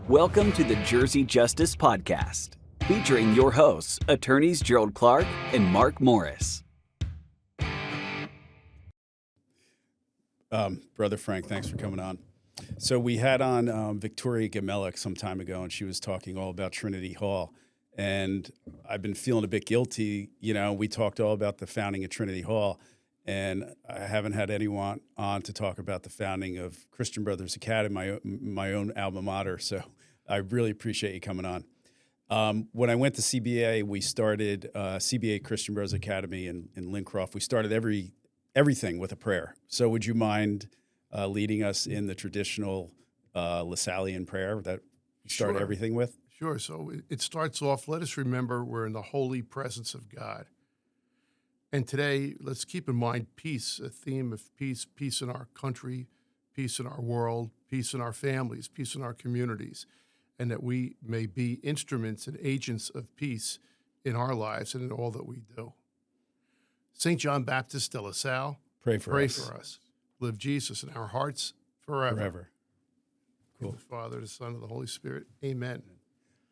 Welcome to the Jersey Justice Podcast, featuring your hosts, attorneys Gerald Clark and Mark Morris. Brother Frank, thanks for coming on. So we had on Victoria Gamelek some time ago, and she was talking all about Trinity Hall. And I've been feeling a bit guilty. You know, we talked all about the founding of Trinity Hall, and I haven't had anyone on to talk about the founding of Christian Brothers Academy, my own alma mater. So I really appreciate you coming on. When I went to CBA, we started CBA Christian Brothers Academy in Lincroft. We started everything with a prayer. So would you mind leading us in the traditional Lasallian prayer that you start everything with? Sure. So it starts off, let us remember we're in the holy presence of God. And today, let's keep in mind peace, a theme of peace, peace in our country, peace in our world, peace in our families, peace in our communities, and that we may be instruments and agents of peace in our lives and in all that we do. St. John Baptist de La Salle, Pray for us. Live Jesus in our hearts forever. Cool. The Father, the Son, and the Holy Spirit. Amen.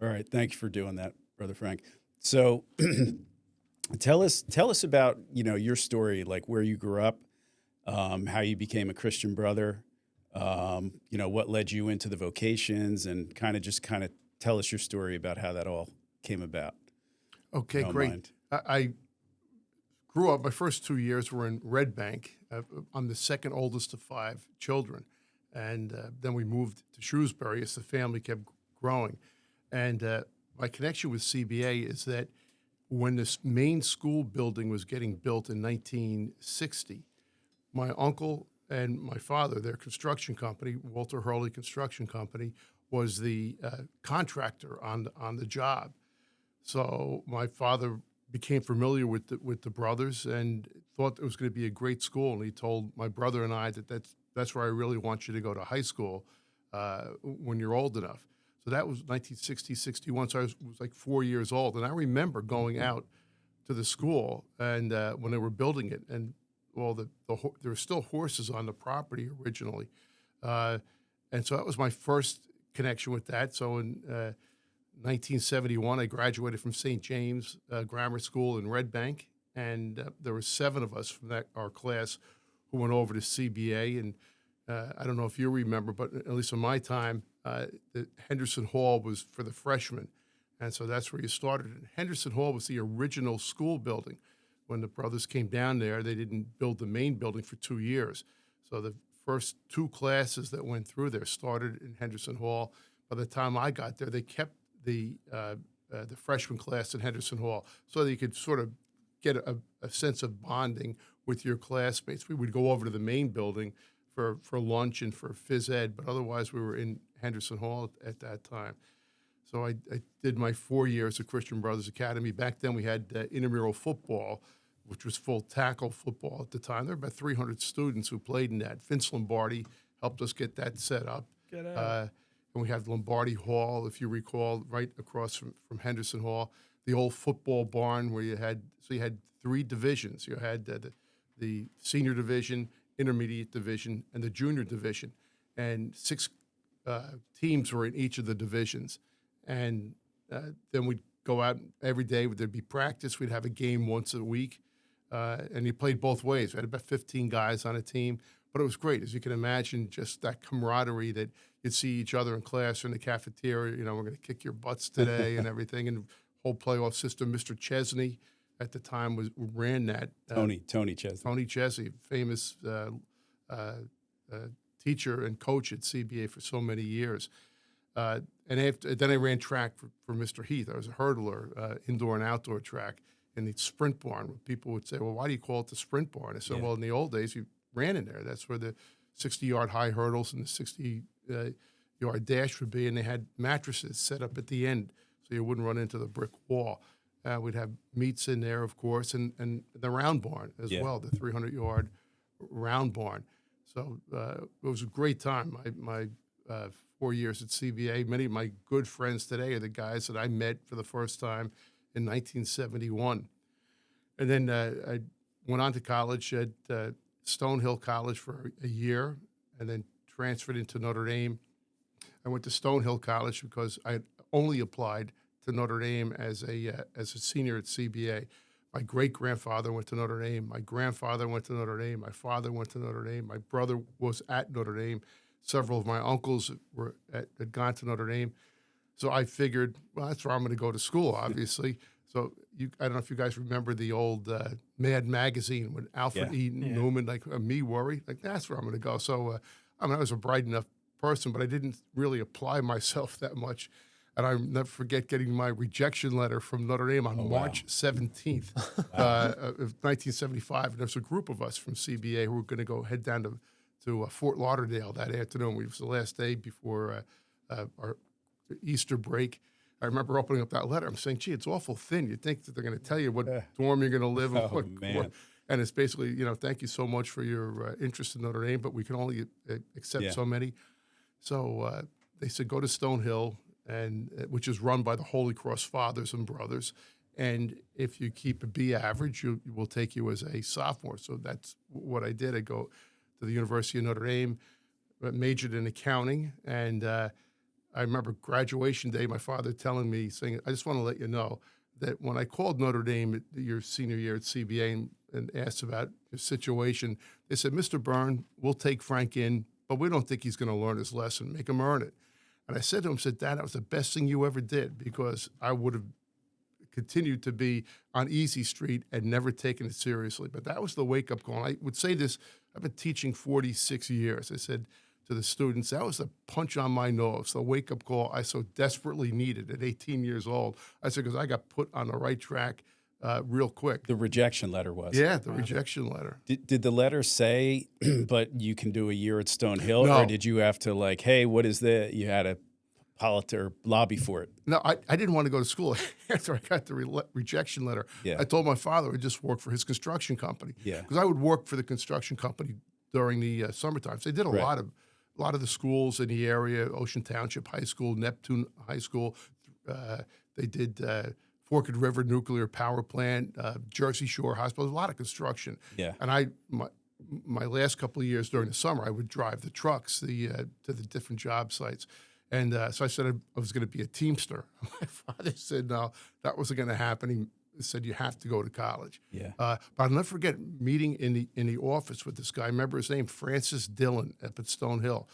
All right. Thank you for doing that, Brother Frank. So tell us about, your story, like where you grew up, how you became a Christian brother, what led you into the vocations, and kind of tell us your story about how that all came about. Okay, great. I grew up, my first 2 years were in Red Bank. I'm the second oldest of 5 children. And then we moved to Shrewsbury as the family kept growing. And my connection with CBA is that when this main school building was getting built in 1960, my uncle and my father, their construction company, Walter Hurley Construction Company, was the contractor on the job. So my father became familiar with the brothers and thought it was going to be a great school. And he told my brother and I that's where I really want you to go to high school when you're old enough. So that was 1960, 61. So I was like 4 years old. And I remember going out to the school and when they were building it, and there were still horses on the property originally. And so that was my first connection with that. So in 1971, I graduated from St. James Grammar School in Red Bank. And there were 7 of us from our class who went over to CBA. And I don't know if you remember, but at least in my time, the Henderson Hall was for the freshmen. And so that's where you started. And Henderson Hall was the original school building. When the brothers came down there, they didn't build the main building for 2 years. So the first 2 classes that went through there started in Henderson Hall. By the time I got there, they kept the freshman class in Henderson Hall so that you could sort of get a sense of bonding with your classmates. We would go over to the main building for lunch and for phys ed, but otherwise we were in Henderson Hall at that time. So I did my 4 years at Christian Brothers Academy. Back then we had intramural football, which was full tackle football at the time. There were about 300 students who played in that. Vince Lombardi helped us get that set up. And we had Lombardi Hall, if you recall, right across from Henderson Hall. The old football barn where you had 3 divisions. You had the senior division, intermediate division, and the junior division. And 6 teams were in each of the divisions. And then we'd go out every day. There'd be practice. We'd have a game once a week. And you played both ways. We had about 15 guys on a team. But it was great. As you can imagine, just that camaraderie that you'd see each other in class or in the cafeteria. We're going to kick your butts today and everything. And the whole playoff system. Mr. Chesney at the time ran that. Tony Chesney. Tony Chesney, famous teacher and coach at CBA for so many years. And then I ran track for Mr. Heath. I was a hurdler, indoor and outdoor track in the sprint barn. People would say, well, why do you call it the sprint barn? I said, well, in the old days, you ran in there. That's where the 60-yard high hurdles and the 60-yard dash would be, and they had mattresses set up at the end so you wouldn't run into the brick wall. We'd have meets in there, of course, and the round barn as well, the 300-yard round barn. So it was a great time. My 4 years at CBA. Many of my good friends today are the guys that I met for the first time in 1971. And then I went on to college at Stonehill College for a year and then transferred into Notre Dame. I went to Stonehill College because I had only applied to Notre Dame as a senior at CBA. My great-grandfather went to Notre Dame. My grandfather went to Notre Dame. My father went to Notre Dame. My brother was at Notre Dame. Several of my uncles had gone to Notre Dame. So I figured, well, that's where I'm going to go to school, obviously. So I don't know if you guys remember the old Mad magazine with Alfred E. Newman, like, me worry? Like, that's where I'm going to go. So, I was a bright enough person, but I didn't really apply myself that much. And I'll never forget getting my rejection letter from Notre Dame on March 17th of 1975. And there's a group of us from CBA who were going to head down to Fort Lauderdale that afternoon. It was the last day before our Easter break. I remember opening up that letter. I'm saying, gee, it's awful thin. You'd think that they're going to tell you what dorm you're going to live in. And it's basically, thank you so much for your interest in Notre Dame, but we can only accept so many. So they said, go to Stonehill, which is run by the Holy Cross Fathers and Brothers. And if you keep a B average, we'll take you as a sophomore. So that's what I did. I go to the University of Notre Dame, majored in accounting. And I remember graduation day, my father telling me, saying, I just want to let you know that when I called Notre Dame your senior year at CBA and asked about your situation, they said, Mr. Byrne, we'll take Frank in, but we don't think he's going to learn his lesson. Make him earn it. And I said to him, Dad, that was the best thing you ever did, because I would have continued to be on Easy Street and never taken it seriously. But that was the wake-up call. And I would say this, I've been teaching 46 years. I said to the students, that was the punch on my nose, the wake-up call I so desperately needed at 18 years old. I said, because I got put on the right track real quick. The rejection letter was. Yeah, the rejection letter. Did the letter say, but you can do a year at Stonehill? No. Or did you have to hey, what is that? You had to lobby for it? No, I didn't want to go to school after I got the rejection letter. Yeah. I told my father I just worked for his construction company. Yeah. Because I would work for the construction company during the summertime. So they did a lot of the schools in the area, Ocean Township High School, Neptune High School. They did Forked River Nuclear Power Plant, Jersey Shore Hospital, a lot of construction. Yeah. And my last couple of years during the summer, I would drive the trucks to the different job sites. And so I said I was going to be a Teamster. My father said, no, that wasn't going to happen. He said, you have to go to college. Yeah. But I'll never forget meeting in the office with this guy. I remember his name, Francis Dillon, up at Stonehill.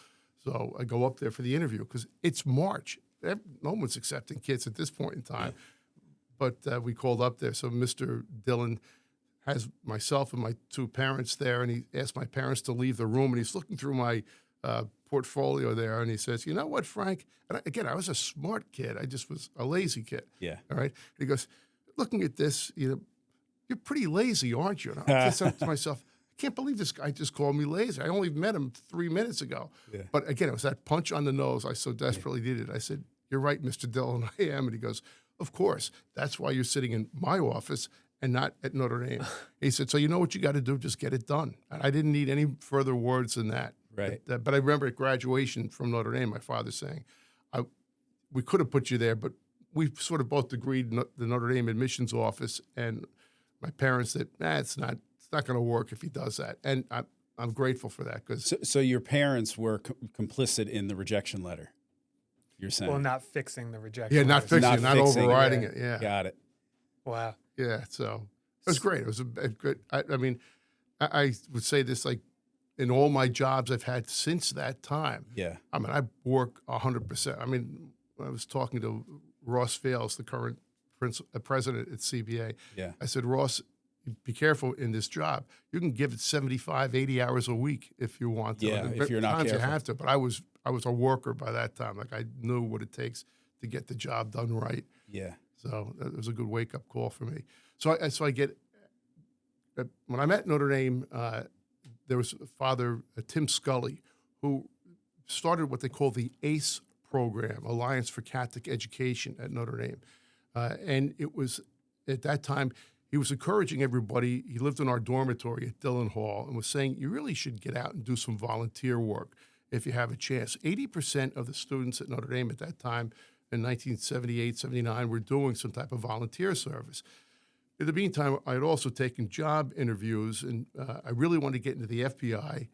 So I go up there for the interview because it's March. No one's accepting kids at this point in time. Yeah. But we called up there. So Mr. Dillon has myself and my two parents there, and he asked my parents to leave the room, and he's looking through my portfolio there, and he says, you know what, Frank? And again, I was a smart kid. I just was a lazy kid. Yeah. All right? And he goes, looking at this, you're pretty lazy, aren't you? And I said to myself, I can't believe this guy just called me lazy. I only met him 3 minutes ago. Yeah. But again, it was that punch on the nose I so desperately needed. I said, you're right, Mr. Dillon, I am. And he goes, of course. That's why you're sitting in my office and not at Notre Dame. He said, so you know what you got to do? Just get it done. And I didn't need any further words than that. Right. But I remember at graduation from Notre Dame, my father saying, we could have put you there, but we sort of both agreed, the Notre Dame admissions office and my parents, that it's not going to work if he does that. And I'm grateful for that. So your parents were complicit in the rejection letter, you're saying? Well, not fixing the rejection. Yeah, not fixing it, not overriding it. Yeah. Got it. Wow. Yeah, so it was great. It was a good, I mean, I would say this, like, in all my jobs I've had since that time. Yeah. I mean, I work 100%. I mean, I was talking to Ross Fales, the current president at CBA. Yeah. I said, Ross, be careful in this job. You can give it 75, 80 hours a week if you want to. Yeah, if you're not careful. careful. You have to. But I was a worker by that time. Like, I knew what it takes to get the job done right. Yeah. So it was a good wake-up call for me. So I get, when I'm at Notre Dame, there was Father Tim Scully, who started what they call the ACE program, Alliance for Catholic Education at Notre Dame. And it was, at that time, he was encouraging everybody. He lived in our dormitory at Dillon Hall and was saying, you really should get out and do some volunteer work if you have a chance. 80% of the students at Notre Dame at that time, in 1978, 79, were doing some type of volunteer service. In the meantime, I had also taken job interviews, and I really wanted to get into the FBI.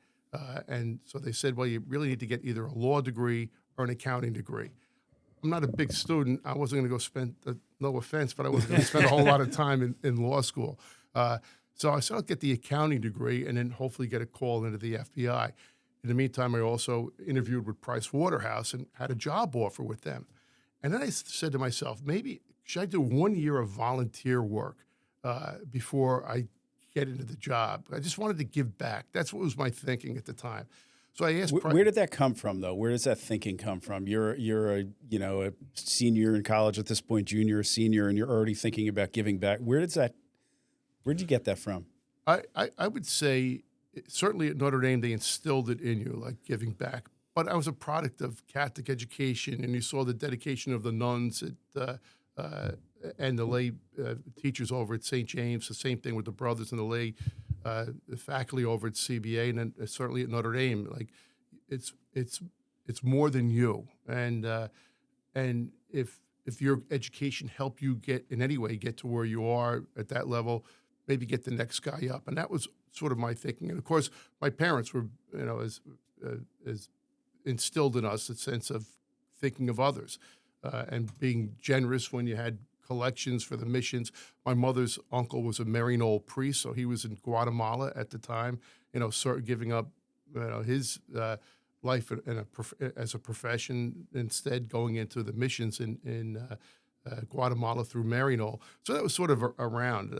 And so they said, well, you really need to get either a law degree or an accounting degree. I'm not a big student. I wasn't going to go spend, no offense, but I wasn't going to spend a whole lot of time in law school. So I said, I'll get the accounting degree and then hopefully get a call into the FBI. In the meantime, I also interviewed with Price Waterhouse and had a job offer with them. And then I said to myself, maybe should I do 1 year of volunteer work before I get into the job? I just wanted to give back. That's what was my thinking at the time. So I asked, where did that come from, though? Where does that thinking come from? You're a senior in college at this point, junior, senior, and you're already thinking about giving back. Where'd you get that from? I would say certainly at Notre Dame they instilled it in you, like giving back. But I was a product of Catholic education, and you saw the dedication of the nuns and the lay teachers over at St. James. The same thing with the brothers and the lay the faculty over at CBA, and then certainly at Notre Dame. Like it's more than you, and if your education helped you get in any way get to where you are at that level, maybe get the next guy up, and that was sort of my thinking. And of course, my parents were as instilled in us a sense of thinking of others and being generous when you had collections for the missions. My mother's uncle was a Maryknoll priest, so he was in Guatemala at the time, sort of giving up his life as a profession, instead going into the missions in Guatemala through Maryknoll. So that was sort of around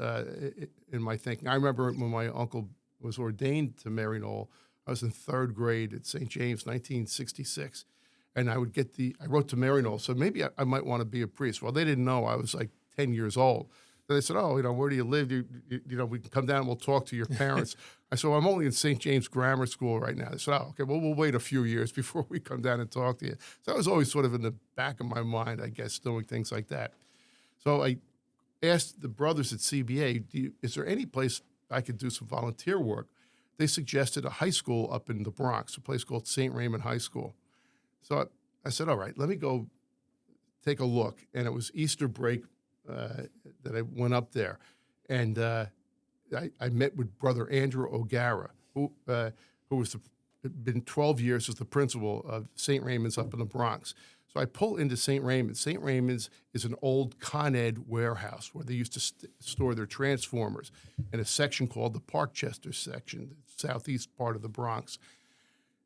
in my thinking. I remember when my uncle was ordained to Maryknoll, I was in third grade at St. James, 1966. And I wrote to Maryknoll, so maybe I might want to be a priest. Well, they didn't know I was like 10 years old. Then they said, where do you live? We can come down and we'll talk to your parents. I said, well, I'm only in St. James Grammar School right now. They said, okay, well, we'll wait a few years before we come down and talk to you. So that was always sort of in the back of my mind, I guess, doing things like that. So I asked the brothers at CBA, is there any place I could do some volunteer work? They suggested a high school up in the Bronx, a place called St. Raymond High School. So I said, all right, let me go take a look. And it was Easter break that I went up there. And I met with Brother Andrew O'Gara, who was been 12 years as the principal of St. Raymond's up in the Bronx. So I pull into St. Raymond's. St. Raymond's is an old Con Ed warehouse where they used to store their transformers in a section called the Parkchester section, the southeast part of the Bronx.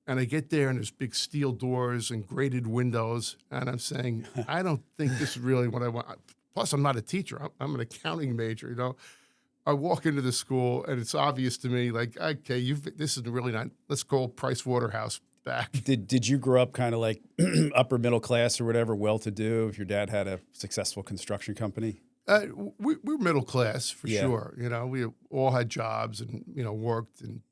And I get there, and there's big steel doors and grated windows, and I'm saying, I don't think this is really what I want. Plus, I'm not a teacher. I'm an accounting major, I walk into the school, and it's obvious to me, like, okay, this is really not, let's call Price Waterhouse back. Did you grow up kind of like upper middle class or whatever, well-to-do, if your dad had a successful construction company? We were middle class, for sure. We all had jobs and, worked. And,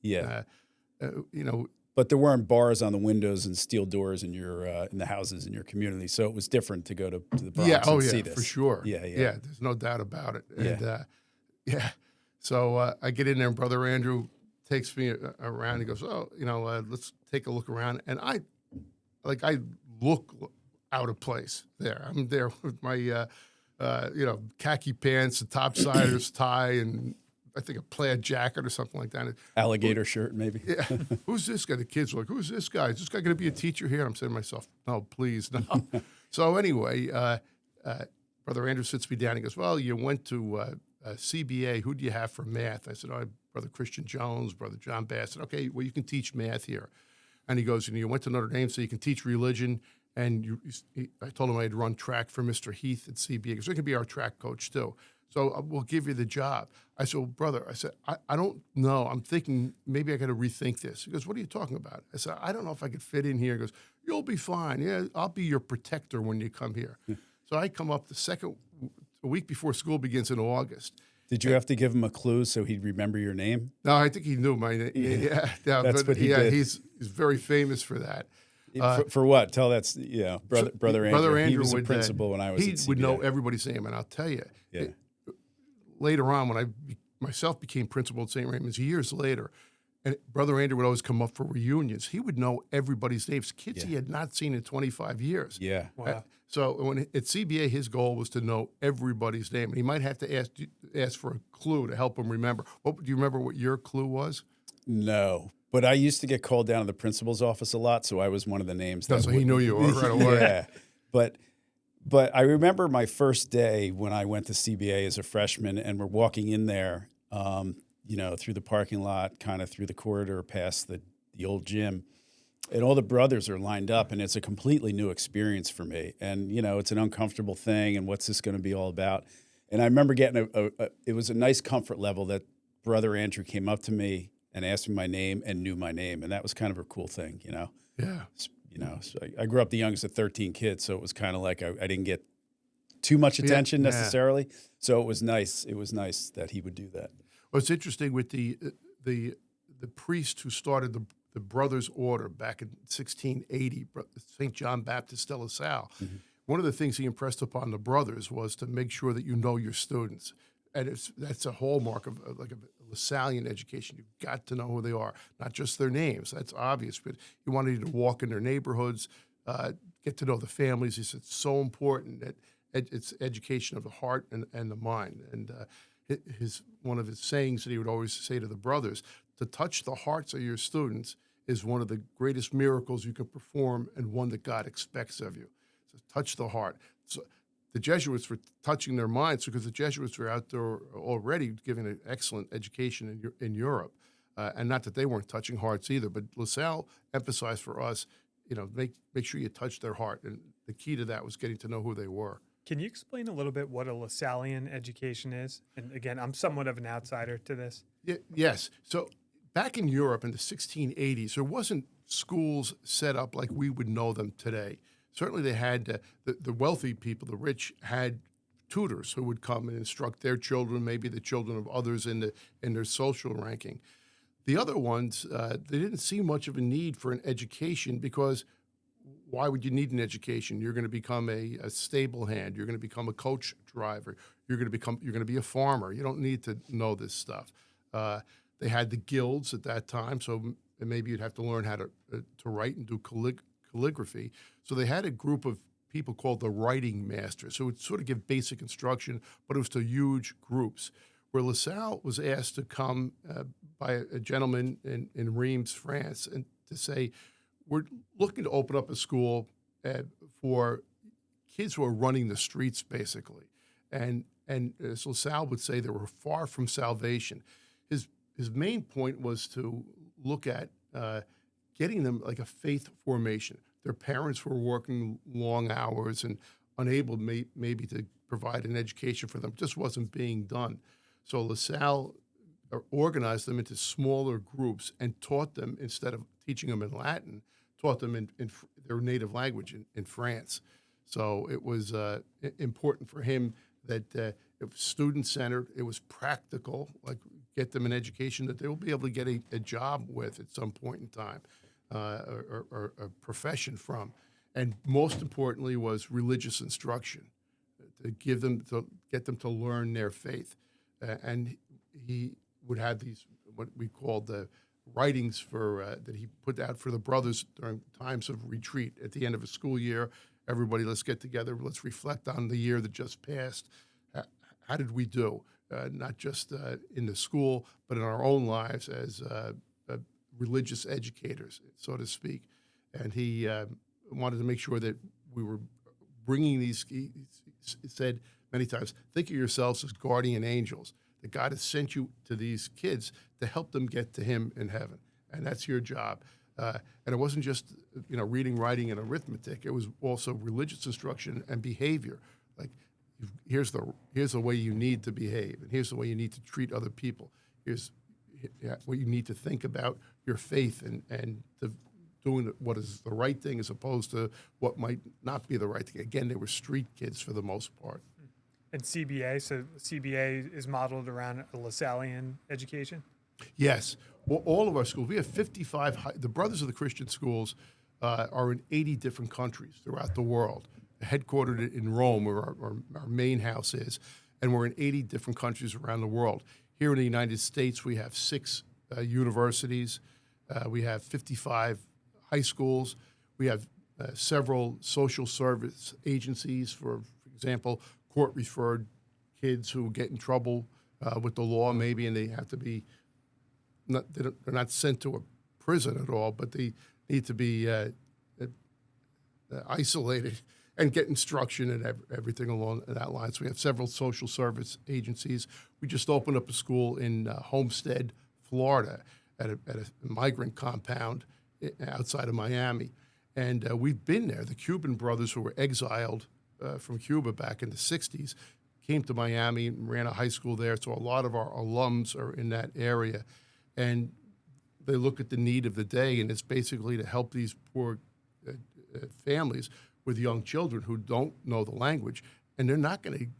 But there weren't bars on the windows and steel doors in your in the houses in your community, so it was different to go to the Bronx and see this. For sure. Yeah. There's no doubt about it. And, So I get in there, and Brother Andrew takes me around. He goes, let's take a look around. And I look out of place there. I'm there with my, khaki pants, a topsiders tie, and I think a plaid jacket or something like that. Alligator shirt, maybe. Yeah. Who's this guy? The kids were like, who's this guy? Is this guy going to be a teacher here? I'm saying to myself, no, please, no. So anyway, Brother Andrew sits me down. He goes, well, you went to CBA. Who do you have for math? I said, Brother Christian Jones, Brother John Bass. I said, okay, well, you can teach math here. And he goes, you went to Notre Dame, so you can teach religion. And I told him I'd run track for Mr. Heath at CBA. He goes, you can be our track coach too. So we'll give you the job. I said, well, brother, I don't know. I'm thinking maybe I got to rethink this. He goes, what are you talking about? I said, I don't know if I could fit in here. He goes, you'll be fine. Yeah, I'll be your protector when you come here. So I come up a week before school begins in August. Did you have to give him a clue so he'd remember your name? No, I think he knew my name. Yeah, that's what he did. He's very famous for that. For what? Tell that's Brother Andrew. Brother Andrew he was would, a principal when I was. He at CBA. would know everybody's name, and I'll tell you. Later on, when I myself became principal at St. Raymond's years later, and Brother Andrew would always come up for reunions. He would know everybody's names, kids he had not seen in 25 years. Yeah. Wow. So when at CBA, his goal was to know everybody's name, and he might have to ask for a clue to help him remember. Do you remember what your clue was? No, But I used to get called down to the principal's office a lot, so I was one of the names. So he knew you were right away. Yeah, but I remember my first day when I went to CBA as a freshman, and we're walking in there, through the parking lot, kind of through the corridor past the old gym, and all the brothers are lined up, and it's a completely new experience for me. And it's an uncomfortable thing, and what's this going to be all about? And I remember getting it was a nice comfort level that Brother Andrew came up to me and asked me my name and knew my name, and that was kind of a cool thing, Yeah. So I grew up the youngest of 13 kids, so it was kind of like I didn't get too much attention necessarily. So it was nice. It was nice that he would do that. Well, it's interesting with the priest who started the Brothers' Order back in 1680, St. John Baptist de La Salle. Mm-hmm. One of the things he impressed upon the brothers was to make sure that you know your students. And that's a hallmark of like a LaSallian education. You've got to know who they are, not just their names. That's obvious, but he wanted you to walk in their neighborhoods, get to know the families. He said it's so important that it's education of the heart and the mind. And one of his sayings that he would always say to the brothers, to touch the hearts of your students is one of the greatest miracles you can perform and one that God expects of you. So touch the heart. So the Jesuits were touching their minds because the Jesuits were out there already giving an excellent education in Europe. And not that they weren't touching hearts either, but LaSalle emphasized for us, make sure you touch their heart. And the key to that was getting to know who they were. Can you explain a little bit what a LaSallian education is? And again, I'm somewhat of an outsider to this. Yes. So back in Europe in the 1680s, there wasn't schools set up like we would know them today. Certainly they had the wealthy people, the rich, had tutors who would come and instruct their children, maybe the children of others in their social ranking. The other ones, they didn't see much of a need for an education because why would you need an education? You're going to become a stable hand. You're going to become a coach driver. You're going to be a farmer. You don't need to know this stuff. They had the guilds at that time, so maybe you'd have to learn how to write and do calligraphy. So they had a group of people called the writing masters, who would sort of give basic instruction, but it was to huge groups. Where LaSalle was asked to come by a gentleman in Reims, France, and to say, we're looking to open up a school for kids who are running the streets, basically. And as LaSalle would say, they were far from salvation. His main point was to look at getting them like a faith formation. Their parents were working long hours and unable maybe to provide an education for them. It just wasn't being done. So LaSalle organized them into smaller groups and taught them, instead of teaching them in Latin, taught them in their native language in France. So it was important for him that it was student-centered, it was practical, like get them an education that they will be able to get a job with at some point in time, or a profession from. And most importantly was religious instruction, to get them to learn their faith. And he would have these, what we called the writings that he put out for the brothers during times of retreat. At the end of a school year, everybody, let's get together, let's reflect on the year that just passed. How did we do? Not just in the school, but in our own lives as religious educators, so to speak. And he wanted to make sure that we were bringing these, he said many times, think of yourselves as guardian angels, that God has sent you to these kids to help them get to him in heaven. And that's your job. And it wasn't just reading, writing, and arithmetic. It was also religious instruction and behavior. Like, here's the way you need to behave, and here's the way you need to treat other people. Here's what you need to think about your faith and doing what is the right thing as opposed to what might not be the right thing. Again, they were street kids for the most part. And CBA, so CBA is modeled around a LaSallian education? Yes. Well, all of our schools, we have 55, the Brothers of the Christian Schools are in 80 different countries throughout the world, headquartered in Rome, where our main house is, and we're in 80 different countries around the world. Here in the United States, we have 6 universities. We have 55 high schools. We have several social service agencies, for example, court-referred kids who get in trouble with the law maybe, and they have to be, they're not sent to a prison at all, but they need to be isolated and get instruction and everything along that line. So we have several social service agencies. We just opened up a school in Homestead, Florida, at a migrant compound outside of Miami. And we've been there. The Cuban brothers who were exiled from Cuba back in the 60s came to Miami and ran a high school there. So a lot of our alums are in that area. And they look at the need of the day, and it's basically to help these poor families with young children who don't know the language, and they're not going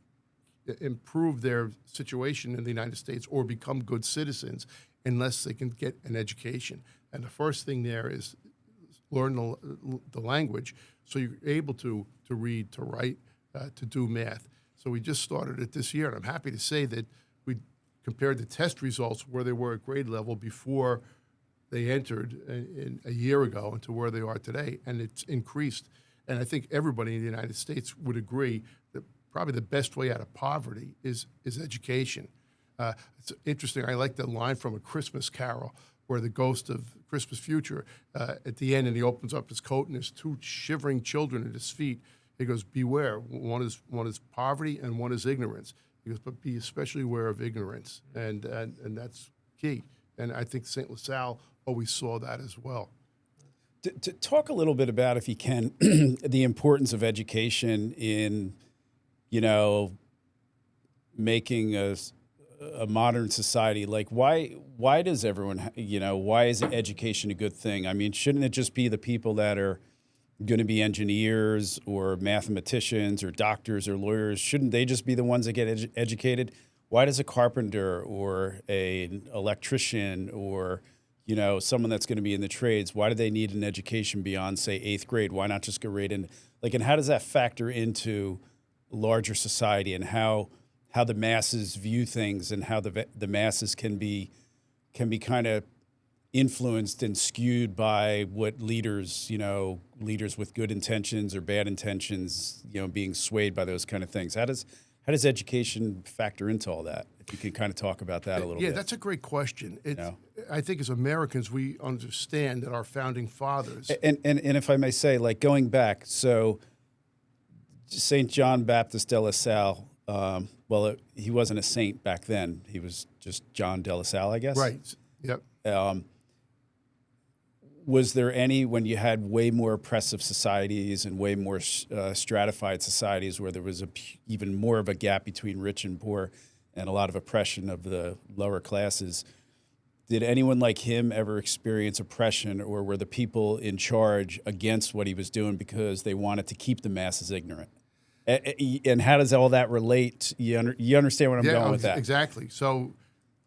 to improve their situation in the United States or become good citizens unless they can get an education. And the first thing there is learn the language so you're able to read, to write, to do math. So we just started it this year, and I'm happy to say that we compared the test results where they were at grade level before they entered in a year ago and to where they are today, and it's increased. And I think everybody in the United States would agree that probably the best way out of poverty is education. It's interesting. I like the line from A Christmas Carol where the ghost of Christmas Future, at the end, and he opens up his coat and there's two shivering children at his feet. He goes, beware. One is poverty and one is ignorance. He goes, but be especially aware of ignorance. And that's key. And I think St. LaSalle always saw that as well. To talk a little bit about, if you can, the importance of education in, making a modern society. Like, why does everyone, why is education a good thing? I mean, shouldn't it just be the people that are going to be engineers or mathematicians or doctors or lawyers? Shouldn't they just be the ones that get educated? Why does a carpenter or an electrician or someone that's going to be in the trades, why do they need an education beyond, say, 8th grade? Why not just go right in? And how does that factor into larger society and how the masses view things and how the masses can be kind of influenced and skewed by what leaders with good intentions or bad intentions, being swayed by those kind of things? How does education factor into all that? If you could kind of talk about that a little bit. Yeah, that's a great question. I think as Americans, we understand that our founding fathers... And if I may say, going back, so St. John Baptist de La Salle, he wasn't a saint back then. He was just John de La Salle, I guess. Right, yep. Was there any, when you had way more oppressive societies and way more stratified societies where there was even more of a gap between rich and poor and a lot of oppression of the lower classes, did anyone like him ever experience oppression, or were the people in charge against what he was doing because they wanted to keep the masses ignorant? And how does all that relate? You understand where I'm going with that? Exactly. So...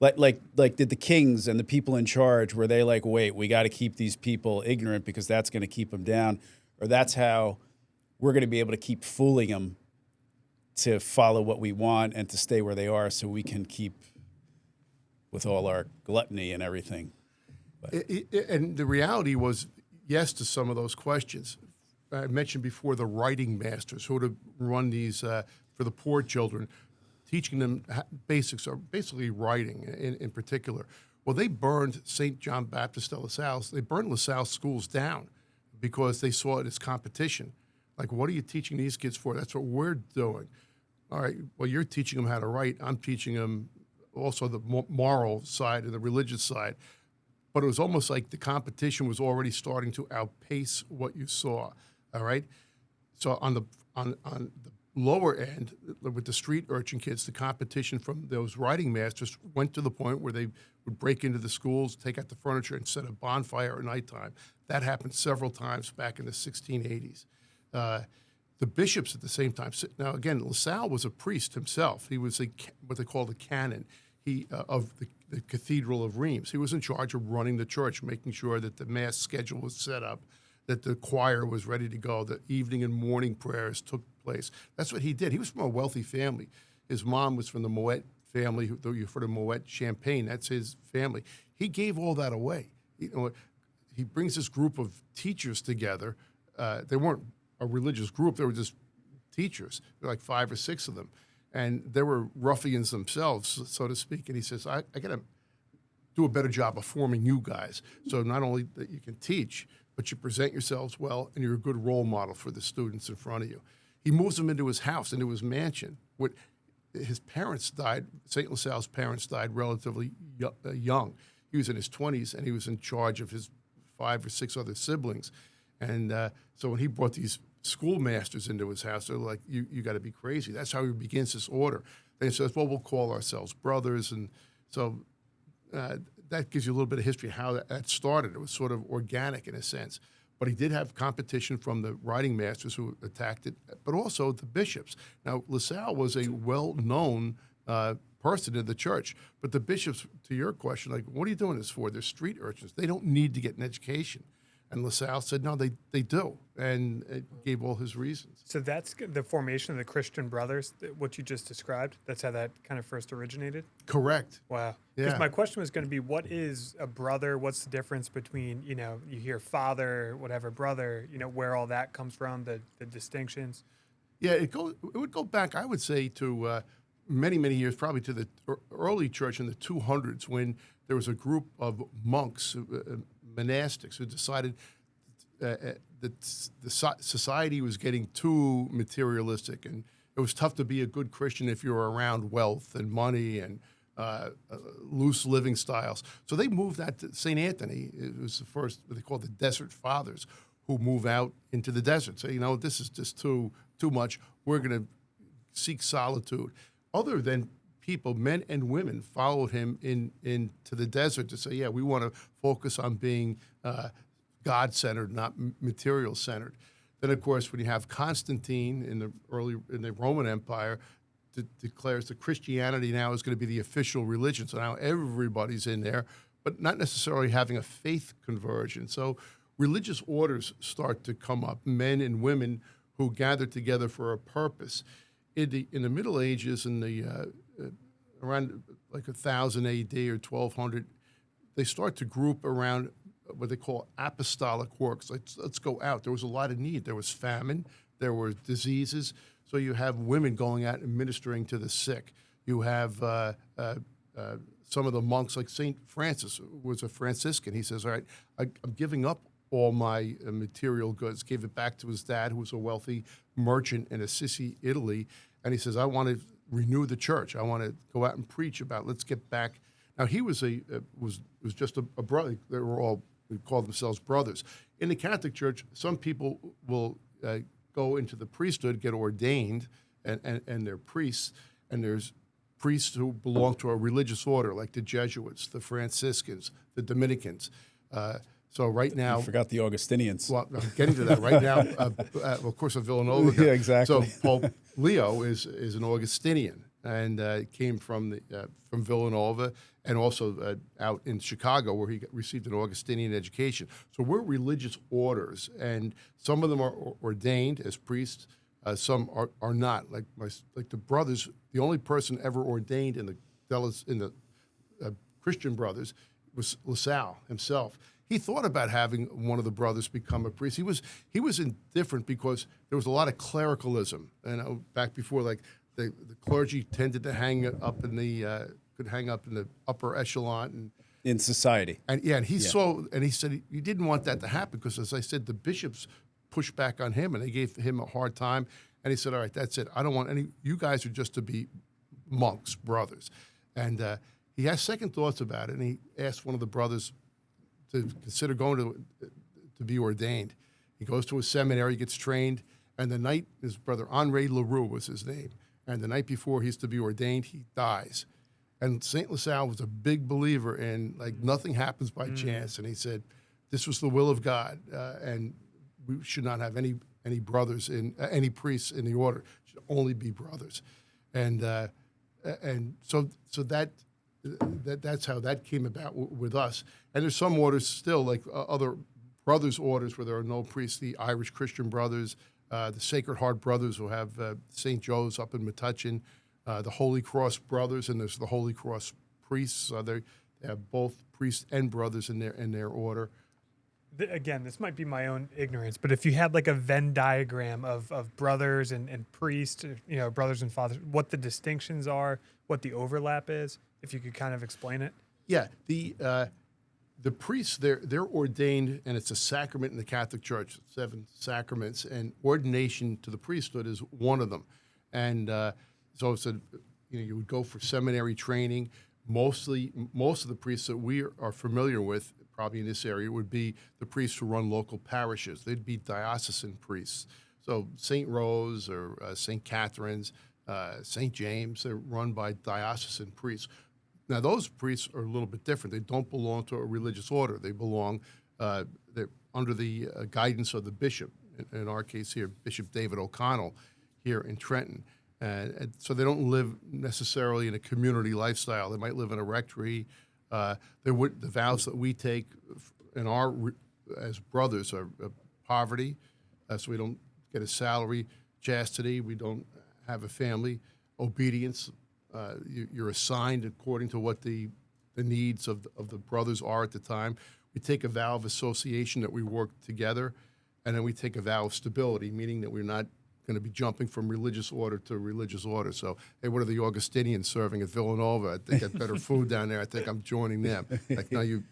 Like, did the kings and the people in charge, were they like, wait, we got to keep these people ignorant because that's going to keep them down, or that's how we're going to be able to keep fooling them to follow what we want and to stay where they are so we can keep with all our gluttony and everything? And the reality was yes to some of those questions. I mentioned before the writing masters who would run these for the poor children, teaching them basics, or basically writing in particular. Well, they burned St. John Baptist de La Salle. They burned La Salle schools down because they saw it as competition. Like, what are you teaching these kids for? That's what we're doing. All right, well, you're teaching them how to write. I'm teaching them also the moral side and the religious side. But it was almost like the competition was already starting to outpace what you saw, all right? So on the lower end, with the street urchin kids, the competition from those writing masters went to the point where they would break into the schools, take out the furniture, and set a bonfire at nighttime. That happened several times back in the 1680s. The bishops at the same time. Now, again, LaSalle was a priest himself. He was what they called a canon of the Cathedral of Reims. He was in charge of running the church, making sure that the mass schedule was set up, that the choir was ready to go, that evening and morning prayers took place. That's what he did. He was from a wealthy family. His mom was from the Moet family, for the Moet Champagne. That's his family. He gave all that away. He brings this group of teachers together. They weren't a religious group. They were just teachers. There were like 5 or 6 of them. And they were ruffians themselves, so to speak. And he says, I got to do a better job of forming you guys. So not only that you can teach, but you present yourselves well, and you're a good role model for the students in front of you. He moves them into his house, into his mansion. His parents died. St. LaSalle's parents died relatively young. He was in his 20s, and he was in charge of his 5 or 6 other siblings. And so when he brought these schoolmasters into his house, they're like, you got to be crazy. That's how he begins this order. Then he says, well, we'll call ourselves brothers. And so that gives you a little bit of history of how that started. It was sort of organic in a sense. But he did have competition from the writing masters who attacked it, but also the bishops. Now, LaSalle was a well-known person in the church, but the bishops, to your question, like, what are you doing this for? They're street urchins. They don't need to get an education. And LaSalle said, no, they do, and it gave all his reasons. So that's the formation of the Christian Brothers, what you just described? That's how that kind of first originated? Correct. Wow. Because Yeah. my question was going to be, what is a brother? What's the difference between, you hear father, whatever, brother, where all that comes from, the distinctions? Yeah, it would go back, I would say, to many, many years, probably to the early church in the 200s, when there was a group of monks, monastics, who decided that the society was getting too materialistic, and it was tough to be a good Christian if you were around wealth and money and loose living styles. So they moved that to St. Anthony. It was the first, what they call the Desert Fathers, who move out into the desert. Say, this is just too much. We're going to seek solitude. Other than people, men and women, followed him into the desert to say, yeah, we want to focus on being God-centered, not material-centered. Then, of course, when you have Constantine in the Roman Empire, declares that Christianity now is going to be the official religion. So now everybody's in there, but not necessarily having a faith conversion. So religious orders start to come up, men and women who gather together for a purpose. In the Middle Ages, in the around like 1000 AD or 1200, they start to group around what they call apostolic works. Let's go out. There was a lot of need. There was famine. There were diseases. So you have women going out and ministering to the sick. You have some of the monks, like St. Francis was a Franciscan. He says, all right, I'm giving up all my material goods, gave it back to his dad, who was a wealthy merchant in Assisi, Italy. And he says, I want to renew the church. I want to go out and preach about, let's get back. Now, he was just a brother. They called themselves brothers. In the Catholic Church, some people will go into the priesthood, get ordained, and they're priests. And there's priests who belong to a religious order, like the Jesuits, the Franciscans, the Dominicans. So right now, You forgot the Augustinians. well, I'm getting to that right now. Of course, of Villanova. Yeah, exactly. So Pope Leo is an Augustinian and came from Villanova, and also out in Chicago, where he received an Augustinian education. So we're religious orders, and some of them are ordained as priests. Some are not. Like the brothers, the only person ever ordained in the Christian Brothers was LaSalle himself. He thought about having one of the brothers become a priest. He was indifferent because there was a lot of clericalism. Back before, like the clergy tended to hang up in the upper echelon and In society. and he said he didn't want that to happen because, as I said, the bishops pushed back on him and they gave him a hard time. And he said, all right, that's it. I don't want any. You guys are just to be monks, brothers. And he has second thoughts about it, and he asked one of the brothers to consider going to be ordained. He goes to a seminary, gets trained, and the night, his brother Henri Leroux was his name, and the night before he's to be ordained, he dies. And St. LaSalle was a big believer in, like, nothing happens by chance, and he said, this was the will of God, and we should not have any brothers any priests in the order. It should only be brothers. And so that's how that came about with us. And there's some orders still, like other brothers' orders, where there are no priests. The Irish Christian Brothers, the Sacred Heart Brothers, who have St. Joe's up in Metuchen, the Holy Cross Brothers, and there's the Holy Cross Priests. They have both priests and brothers in their order. Again, this might be my own ignorance, but if you had like a Venn diagram of brothers and priests, brothers and fathers, what the distinctions are, what the overlap is, if you could kind of explain it. Yeah, the priests, they're ordained, and it's a sacrament in the Catholic Church, 7 sacraments, and ordination to the priesthood is one of them. And so it's you would go for seminary training. Most of the priests that we are familiar with, probably in this area, would be the priests who run local parishes. They'd be diocesan priests. So St. Rose or St. Catherine's, St. James, they're run by diocesan priests. Now, those priests are a little bit different. They don't belong to a religious order. They belong, they're under the guidance of the bishop, in our case here, Bishop David O'Connell here in Trenton. And so they don't live necessarily in a community lifestyle. They might live in a rectory. The vows that we take as brothers are poverty, so we don't get a salary, chastity, we don't have a family, obedience. You're assigned according to what the needs of the brothers are at the time. We take a vow of association that we work together, and then we take a vow of stability, meaning that we're not going to be jumping from religious order to religious order. So, hey, what are the Augustinians serving at Villanova? They get better food down there. I think I'm joining them. Like, no, you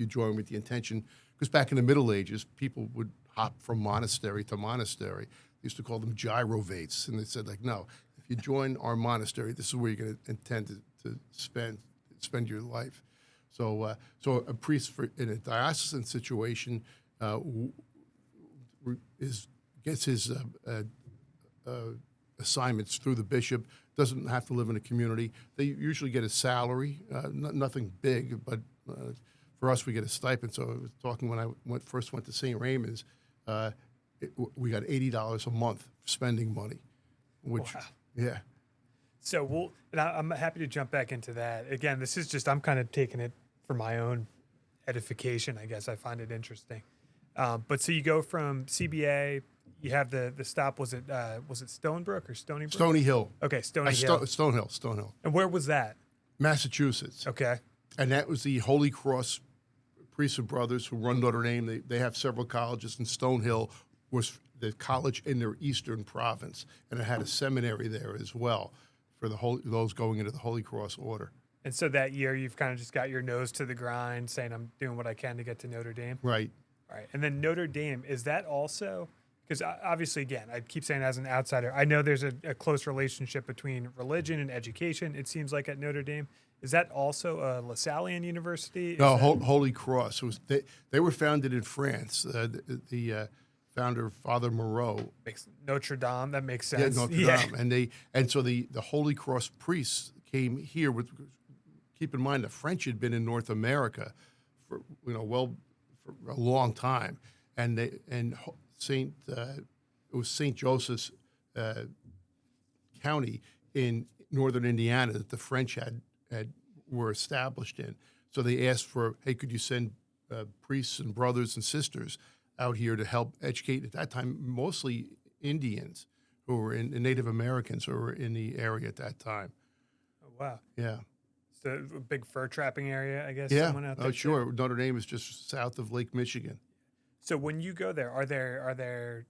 join with the intention, because back in the Middle Ages, people would hop from monastery to monastery. They used to call them gyrovates, and they said, like, no, if you join our monastery, this is where you're going to intend to spend your life. So a priest in a diocesan situation gets his assignments through the bishop, doesn't have to live in a community. They usually get a salary, nothing big, but for us, we get a stipend. So I was talking when I first went to St. Raymond's, we got $80 a month spending money, which, wow. Yeah. So I'm happy to jump back into that. Again, this is just, I'm kind of taking it for my own edification, I guess. I find it interesting. But so you go from CBA, you have the stop, was it Stonebrook or Stony Brook? Stony Hill. Okay, Stony Hill. Stone Hill. And where was that? Massachusetts. Okay. And that was the Holy Cross Priests and Brothers who run Notre Dame. They have several colleges, and Stonehill was the college in their eastern province, and it had a seminary there as well for those going into the Holy Cross order. And so that year, you've kind of just got your nose to the grind, saying, I'm doing what I can to get to Notre Dame. Right. All right. And then Notre Dame, is that also, because obviously, again, I keep saying as an outsider, I know there's a close relationship between religion and education, it seems like at Notre Dame. Is that also a LaSallian university? No, Holy Cross. They were founded in France. The founder, Father Moreau. Notre Dame, that makes sense. Yeah, Notre Dame. And so the Holy Cross priests came here with, keep in mind, the French had been in North America for a long time. And it was St. Joseph's County in northern Indiana that the French were established in. So they asked for, hey, could you send priests and brothers and sisters out here to help educate, at that time, mostly Indians who were and Native Americans who were in the area at that time. Oh, wow. Yeah. So a big fur trapping area, I guess. Yeah. Out there Sure. too? Notre Dame is just south of Lake Michigan. So when you go there, are there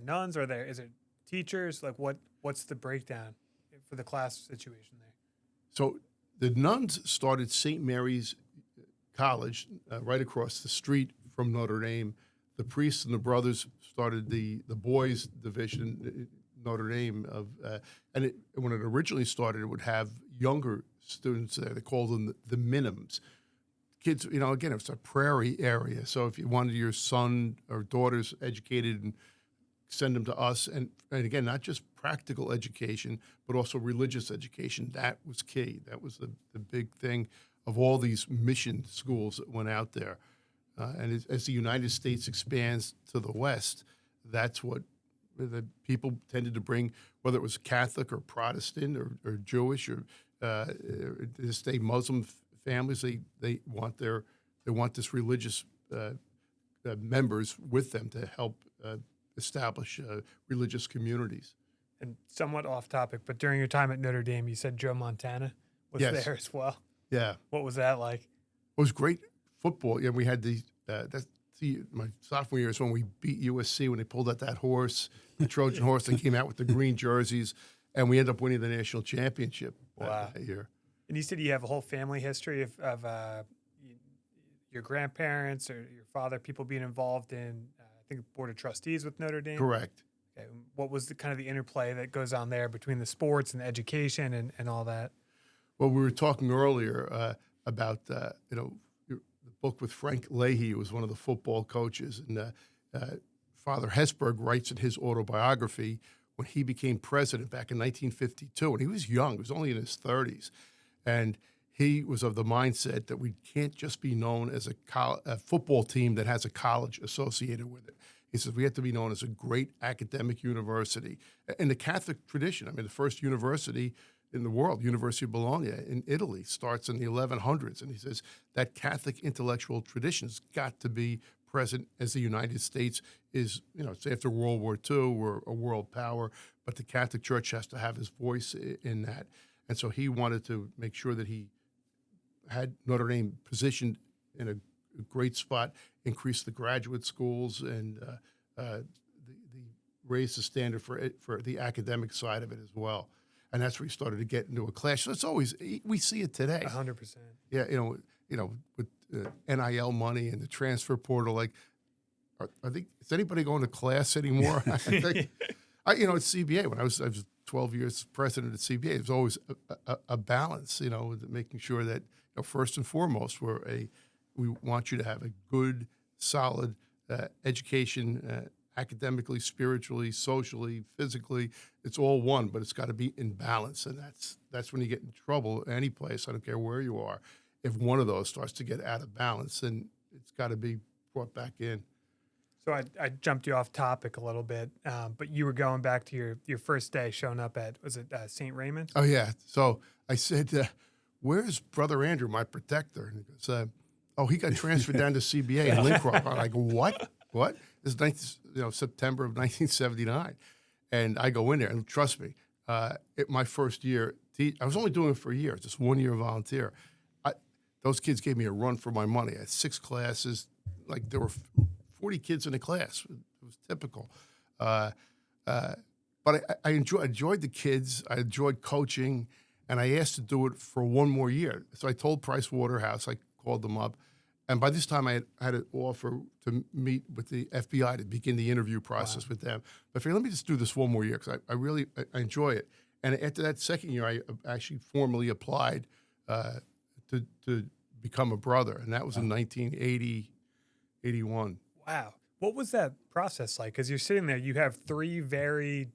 nuns? Is it teachers? Like what's the breakdown for the class situation there? So the nuns started St. Mary's College right across the street from Notre Dame. The priests and the brothers started the boys' division, Notre Dame. When it originally started, it would have younger students there. They called them the minims. Kids, again, it's a prairie area. So if you wanted your son or daughters educated, and send them to us. And again, not just practical education, but also religious education. That was key. That was the big thing of all these mission schools that went out there. And as the United States expands to the West, that's what the people tended to bring, whether it was Catholic or Protestant or Jewish or stay Muslim families. They want this religious members with them to help establish religious communities. And somewhat off topic, but during your time at Notre Dame, you said Joe Montana was Yes. there as well. Yeah. What was that like? It was great football. Yeah, we had my sophomore year is when we beat USC when they pulled out that horse, the Trojan horse, and came out with the green jerseys, and we ended up winning the national championship that year. And you said you have a whole family history of your grandparents or your father, people being involved in, I think, Board of Trustees with Notre Dame. Correct. Okay. What was the kind of the interplay that goes on there between the sports and the education and all that? Well, we were talking earlier about the book with Frank Leahy, who was one of the football coaches, and Father Hesburgh writes in his autobiography when he became president back in 1952, and he was young; he was only in his 30s, and he was of the mindset that we can't just be known as a football team that has a college associated with it. He says we have to be known as a great academic university. In the Catholic tradition, I mean, the first university in the world, University of Bologna in Italy, starts in the 1100s. And he says that Catholic intellectual tradition's got to be present as the United States is, it's after World War II, we're a world power, but the Catholic Church has to have his voice in that. And so he wanted to make sure that he had Notre Dame positioned in a great spot, increase the graduate schools, and raise the standard for the academic side of it as well. And that's where he started to get into a clash. So it's always, we see it today. 100%. Yeah, with NIL money and the transfer portal, like, is anybody going to class anymore? I think, at CBA, when I was 12 years president at CBA, it was always a balance, making sure that first and foremost we want you to have a good, solid education, academically, spiritually, socially, physically. It's all one, but it's got to be in balance, and that's when you get in trouble any place. I don't care where you are. If one of those starts to get out of balance, then it's got to be brought back in. So I jumped you off topic a little bit, but you were going back to your first day showing up at, was it St. Raymond? Oh, yeah. So I said, where's Brother Andrew, my protector? And he goes, he got transferred down to CBA in Lincroft. I'm like, what? This is September of 1979. And I go in there, and trust me, my first year, I was only doing it for a year, just 1 year volunteer. Those kids gave me a run for my money. I had 6 classes. Like, there were 40 kids in a class. It was typical. But I enjoyed the kids. I enjoyed coaching, and I asked to do it for 1 more year. So I told Price Waterhouse, I called them up, and by this time I had an offer to meet with the FBI to begin the interview process with them. But I figured, let me just do this 1 more year because I really enjoy it. And after that second year, I actually formally applied to become a brother, and that was in 1980, 81. Wow. What was that process like? Because you're sitting there, you have 3 very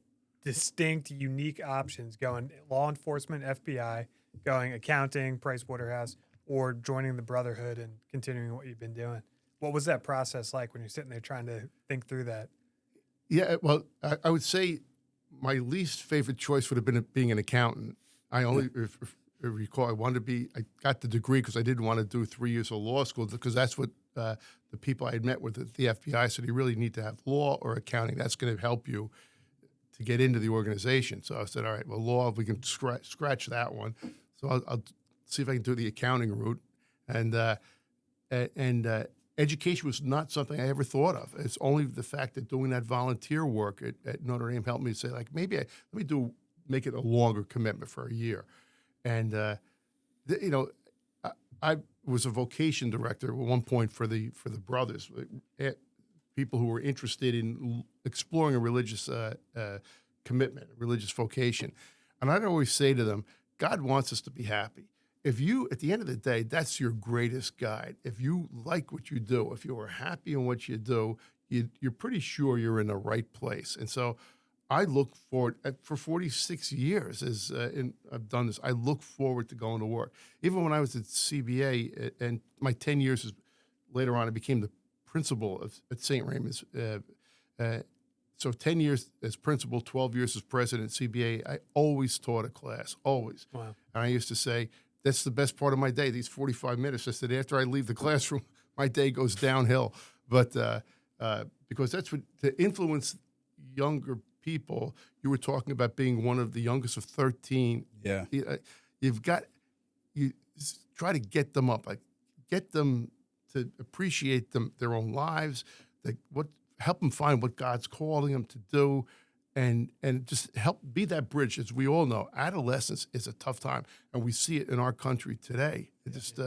distinct, unique options going law enforcement, FBI, going accounting, Price Waterhouse, or joining the Brotherhood and continuing what you've been doing. What was that process like when you're sitting there trying to think through that? Yeah, well, I would say my least favorite choice would have been being an accountant. I only recall I got the degree because I didn't want to do 3 years of law school because that's what the people I had met with at the FBI said, you really need to have law or accounting. That's going to help you to get into the organization. So I said, all right, well, law, we can scratch that one. So I'll see if I can do the accounting route. And education was not something I ever thought of. It's only the fact that doing that volunteer work at Notre Dame helped me say, like, maybe make it a longer commitment for a year. And, I was a vocation director at one point for the brothers, people who were interested in exploring a religious commitment, a religious vocation. And I'd always say to them, God wants us to be happy. If you, at the end of the day, that's your greatest guide. If you like what you do, if you are happy in what you do, you're pretty sure you're in the right place. And so I look forward, for 46 years, I've done this, I look forward to going to work. Even when I was at CBA, and my 10 years later on, I became the principal at St. Raymond's. So 10 years as principal, 12 years as president at CBA, I always taught a class, always. Wow. And I used to say, that's the best part of my day, these 45 minutes. I said, after I leave the classroom, my day goes downhill. But because that's what, to influence younger people, you were talking about being one of the youngest of 13. Yeah. You try to get them up, get them to appreciate their own lives, help them find what God's calling them to do. and just help be that bridge. As we all know, adolescence is a tough time, and we see it in our country today. Just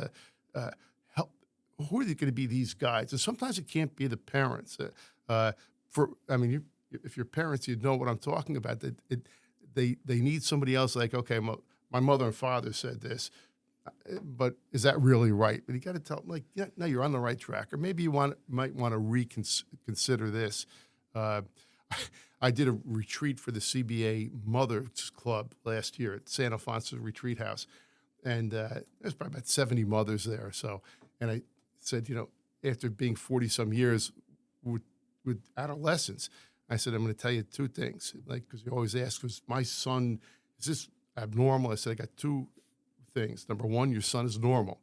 help. Who are they going to be, these guys? And sometimes it can't be the parents. If you're parents, you know what I'm talking about. They need somebody else. Like, okay, my mother and father said this, but is that really right? But you got to tell them, like, yeah, no, you're on the right track, or maybe you might want to reconsider this. I did a retreat for the CBA Mothers Club last year at San Alfonso Retreat House, and there's probably about 70 mothers there. So, and I said, after being 40-some years with adolescents, I said, I'm going to tell you two things. Like, because you always ask, was my son, is this abnormal? I said, I got two things. Number one, your son is normal.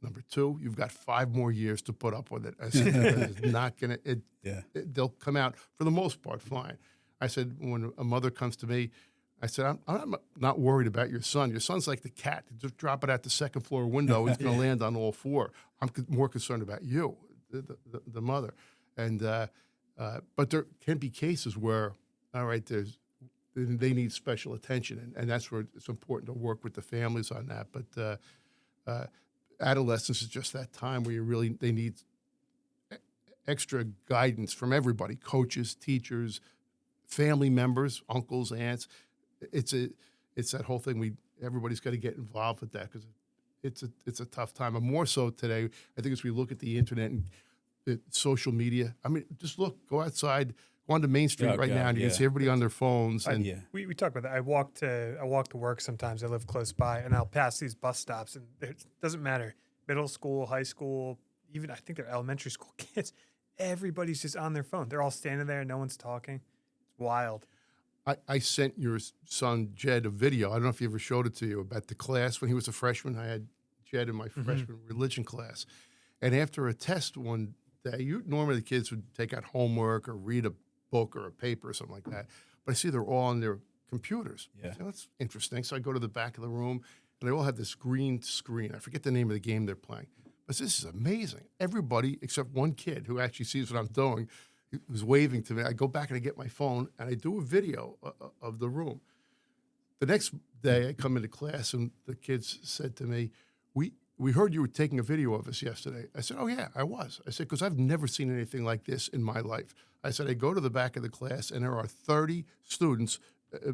Number two, you've got 5 more years to put up with it. I said, it's not going to, they'll come out, for the most part, fine. I said, when a mother comes to me, I said, I'm not worried about your son. Your son's like the cat. Just drop it out the second floor window. He's going to land on all 4. I'm more concerned about you, the mother. And but there can be cases where, all right, they need special attention, and that's where it's important to work with the families on that. But adolescence is just that time where they need extra guidance from everybody: coaches, teachers, family members, uncles, aunts. It's that whole thing. Everybody's got to get involved with that, because it's a tough time. And more so today, I think, as we look at the internet and social media. I mean, just go outside, go onto Main Street now, and you can see everybody on their phones. And we talk about that. I walk to work sometimes. I live close by, and I'll pass these bus stops, and it doesn't matter, middle school, high school, even I think they're elementary school kids. Everybody's just on their phone. They're all standing there, no one's talking. It's wild. I sent your son Jed a video. I don't know if he ever showed it to you, about the class when he was a freshman. I had Jed in my freshman religion class, and after a test one day, normally the kids would take out homework or read a book or a paper or something like that. But I see they're all on their computers. Yeah. So that's interesting. So I go to the back of the room, and they all have this green screen. I forget the name of the game they're playing. But this is amazing. Everybody except one kid who actually sees what I'm doing, who's waving to me. I go back and I get my phone, and I do a video of the room. The next day, I come into class, and the kids said to me, we heard you were taking a video of us yesterday. I said, oh, yeah, I was. I said, because I've never seen anything like this in my life. I said, I go to the back of the class, and there are 30 students,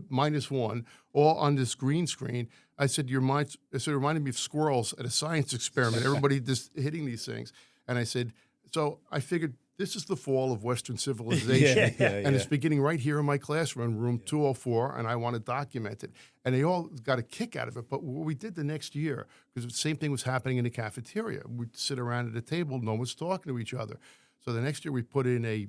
minus one, all on this green screen. I said, it reminded me of squirrels at a science experiment, everybody just hitting these things. And I said, so I figured this is the fall of Western civilization, and it's beginning right here in my classroom, room 204, and I want to document it. And they all got a kick out of it. But what we did the next year, because the same thing was happening in the cafeteria, we'd sit around at a table, no one's talking to each other. So the next year we put in a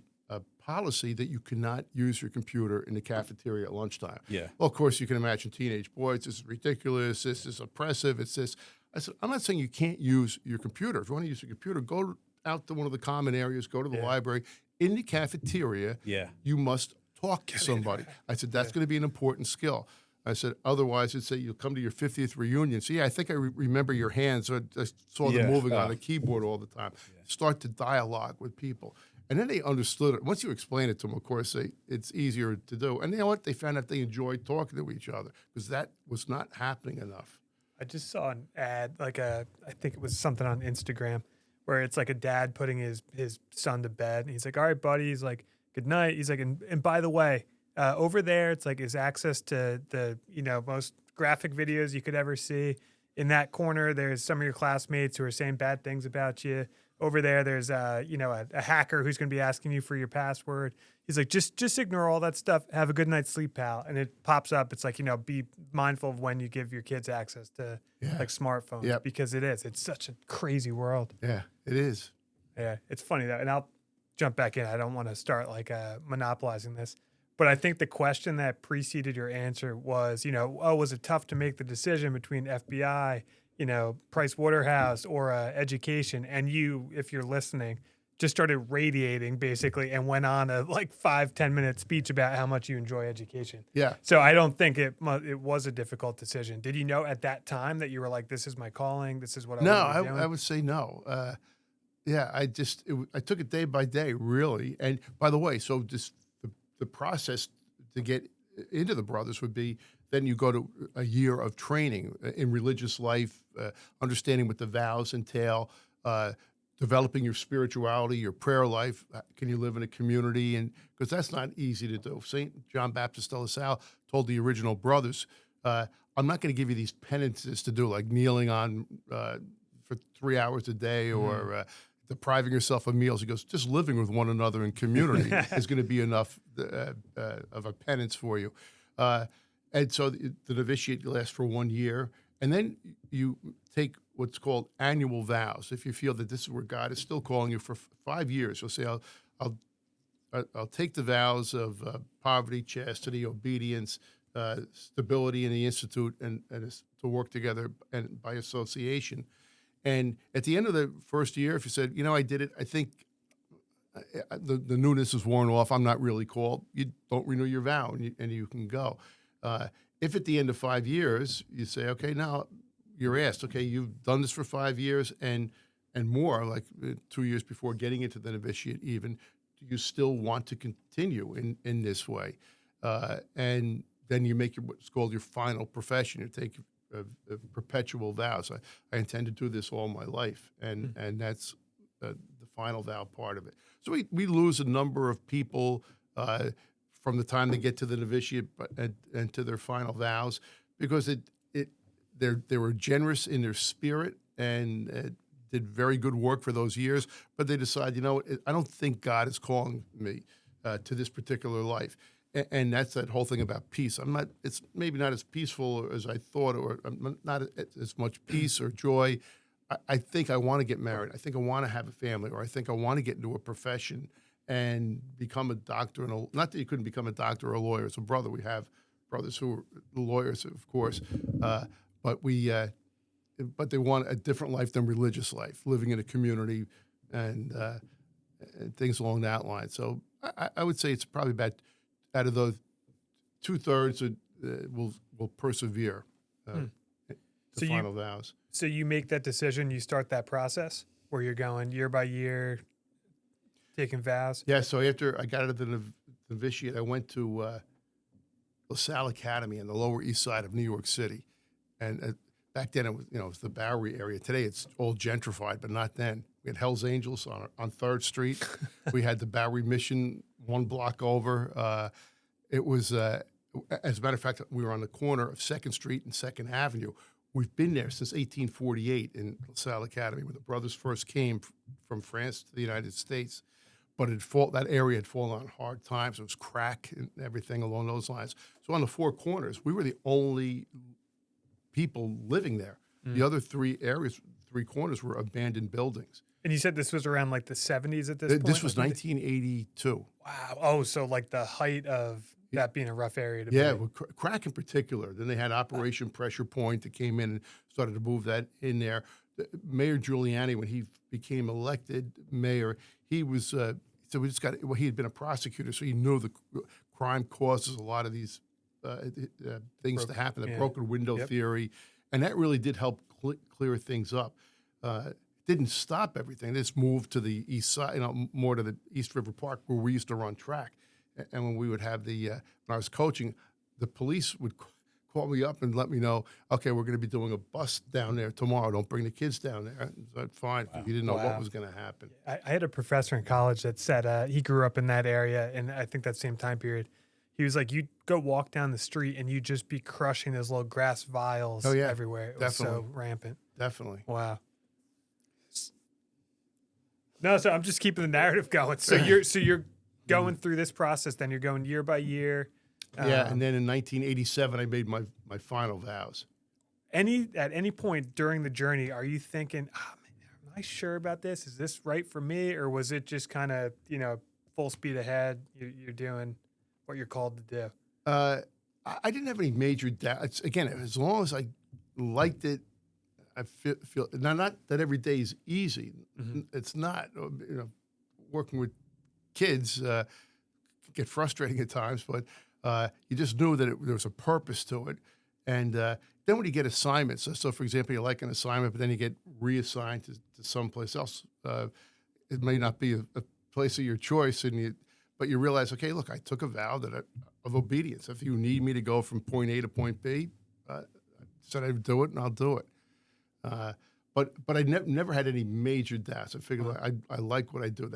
policy that you cannot use your computer in the cafeteria at lunchtime. Yeah. Well, of course, you can imagine teenage boys, this is ridiculous, this is oppressive, it's this. I said, I'm not saying you can't use your computer. If you want to use your computer, go out to one of the common areas, go to the library. In the cafeteria, you must talk to somebody. I said, that's going to be an important skill. I said, otherwise, it'd say you'll come to your 50th reunion. So, I think I remember your hands. So I saw them moving on the keyboard all the time. Start to dialogue with people. And then they understood it. Once you explain it to them, of course, it's easier to do. And you know what? They found out they enjoyed talking to each other, because that was not happening enough. I just saw an ad, I think it was something on Instagram, where it's like a dad putting his son to bed, and he's like, all right, buddy. He's like, good night. He's like, and by the way, over there, it's like, is access to the, most graphic videos you could ever see. In that corner, there's some of your classmates who are saying bad things about you. Over there, there's a hacker who's going to be asking you for your password. He's like, just ignore all that stuff. Have a good night's sleep, pal. And it pops up. It's like, be mindful of when you give your kids access to smartphones, because it's such a crazy world. Yeah, it is. Yeah, it's funny though. And I'll jump back in. I don't want to start monopolizing this, but I think the question that preceded your answer was, was it tough to make the decision between FBI, Price Waterhouse or education? And you, if you're listening, just started radiating basically and went on a 5-10 minute speech about how much you enjoy education. Yeah. So I don't think it was a difficult decision. Did you know at that time that you were like, this is my calling, this is what I want to be doing? I would say no. I took it day by day, really. And by the way, so just the process to get into the brothers would be then you go to a year of training in religious life, understanding what the vows entail, developing your spirituality, your prayer life. Can you live in a community? And because that's not easy to do. St. John Baptist de La Salle told the original brothers, I'm not going to give you these penances to do, like kneeling on for 3 hours a day or depriving yourself of meals. He goes, just living with one another in community is going to be enough of a penance for you. And so the novitiate lasts for 1 year. And then you take what's called annual vows. If you feel that this is where God is still calling you for 5 years, you'll say, I'll take the vows of poverty, chastity, obedience, stability in the institute, and to work together and by association. And at the end of the first year, if you said, I did it, I think the newness is worn off, I'm not really called, you don't renew your vow and you can go. If at the end of 5 years, you say, okay, now you're asked, okay, you've done this for 5 years and more, like 2 years before getting into the novitiate even, do you still want to continue in this way? And then you make what's called your final profession. You take a perpetual vows. I intend to do this all my life, and that's the final vow part of it. So we lose a number of people from the time they get to the novitiate and to their final vows, because they were generous in their spirit and did very good work for those years, but they decide, I don't think God is calling me to this particular life. And that's that whole thing about peace. It's maybe not as peaceful as I thought, or not as much peace or joy. I think I want to get married. I think I want to have a family, or I think I want to get into a profession and become a doctor. Not that you couldn't become a doctor or a lawyer. As a brother, we have brothers who are lawyers, of course, but they want a different life than religious life, living in a community and things along that line. So I would say it's probably about, out of those, 2/3 will persevere the final vows. So you make that decision, you start that process where you're going year by year, taking vows? Yeah, so after I got out of the novitiate, I went to LaSalle Academy on the Lower East Side of New York City. And back then it was the Bowery area. Today it's all gentrified, but not then. We had Hell's Angels on 3rd Street. We had the Bowery Mission 1 block over. It was, as a matter of fact, we were on the corner of 2nd Street and 2nd Avenue. We've been there since 1848 in LaSalle Academy, when the brothers first came from France to the United States. But that area had fallen on hard times. It was crack and everything along those lines. So on the 4 corners, we were the only people living there. The other 3 corners were abandoned buildings. And you said this was around like the 70s at this point? This was 1982. Wow. Oh, so like the height of that being a rough area to be. Yeah, well, crack in particular. Then they had Operation Pressure Point that came in and started to move that in there. Mayor Giuliani, when he became elected mayor, he was, he had been a prosecutor, so he knew the crime causes a lot of these things to happen, the broken window theory. And that really did help clear things up. Didn't stop everything. They just moved to the east side, more to the East River Park, where we used to run track. And when we would have when I was coaching, the police would call me up and let me know, okay, we're going to be doing a bus down there tomorrow. Don't bring the kids down there. So fine. Wow. You didn't know what was going to happen. I had a professor in college that said he grew up in that area, and I think that same time period. He was like, you'd go walk down the street and you'd just be crushing those little grass vials everywhere. It was so rampant. Definitely. Wow. No, so I'm just keeping the narrative going. So you're going through this process, then you're going year by year. Yeah, and then in 1987, I made my final vows. At any point during the journey, are you thinking, am I sure about this? Is this right for me? Or was it just kind of, full speed ahead? You're doing what you're called to do? I didn't have any major doubts. Again, as long as I liked it, I feel now, not that every day is easy. Mm-hmm. It's not. Working with kids can get frustrating at times, but you just knew that there was a purpose to it. And then when you get assignments, so for example, you like an assignment, but then you get reassigned to someplace else. It may not be a place of your choice, but you realize, okay, look, I took a vow of obedience. If you need me to go from point A to point B, I said I'd do it, and I'll do it. But I never had any major doubts. I figured I like what I do.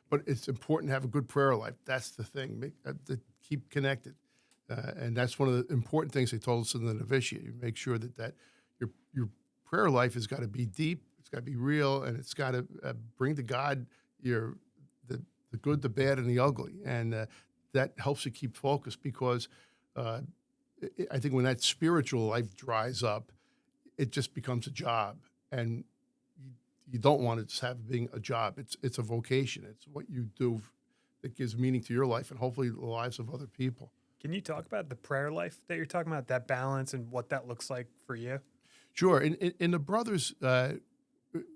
But it's important to have a good prayer life. That's the thing. To keep connected, and that's one of the important things they told us in the novitiate. You make sure that your prayer life has got to be deep. It's got to be real, and it's got to bring to God the good, the bad, and the ugly, and that helps you keep focused. Because I think when that spiritual life dries up, it just becomes a job, and you don't want it to have being a job. It's a vocation. It's what you do that gives meaning to your life and hopefully the lives of other people. Can you talk about the prayer life that you're talking about, that balance and what that looks like for you? Sure. In the Brothers,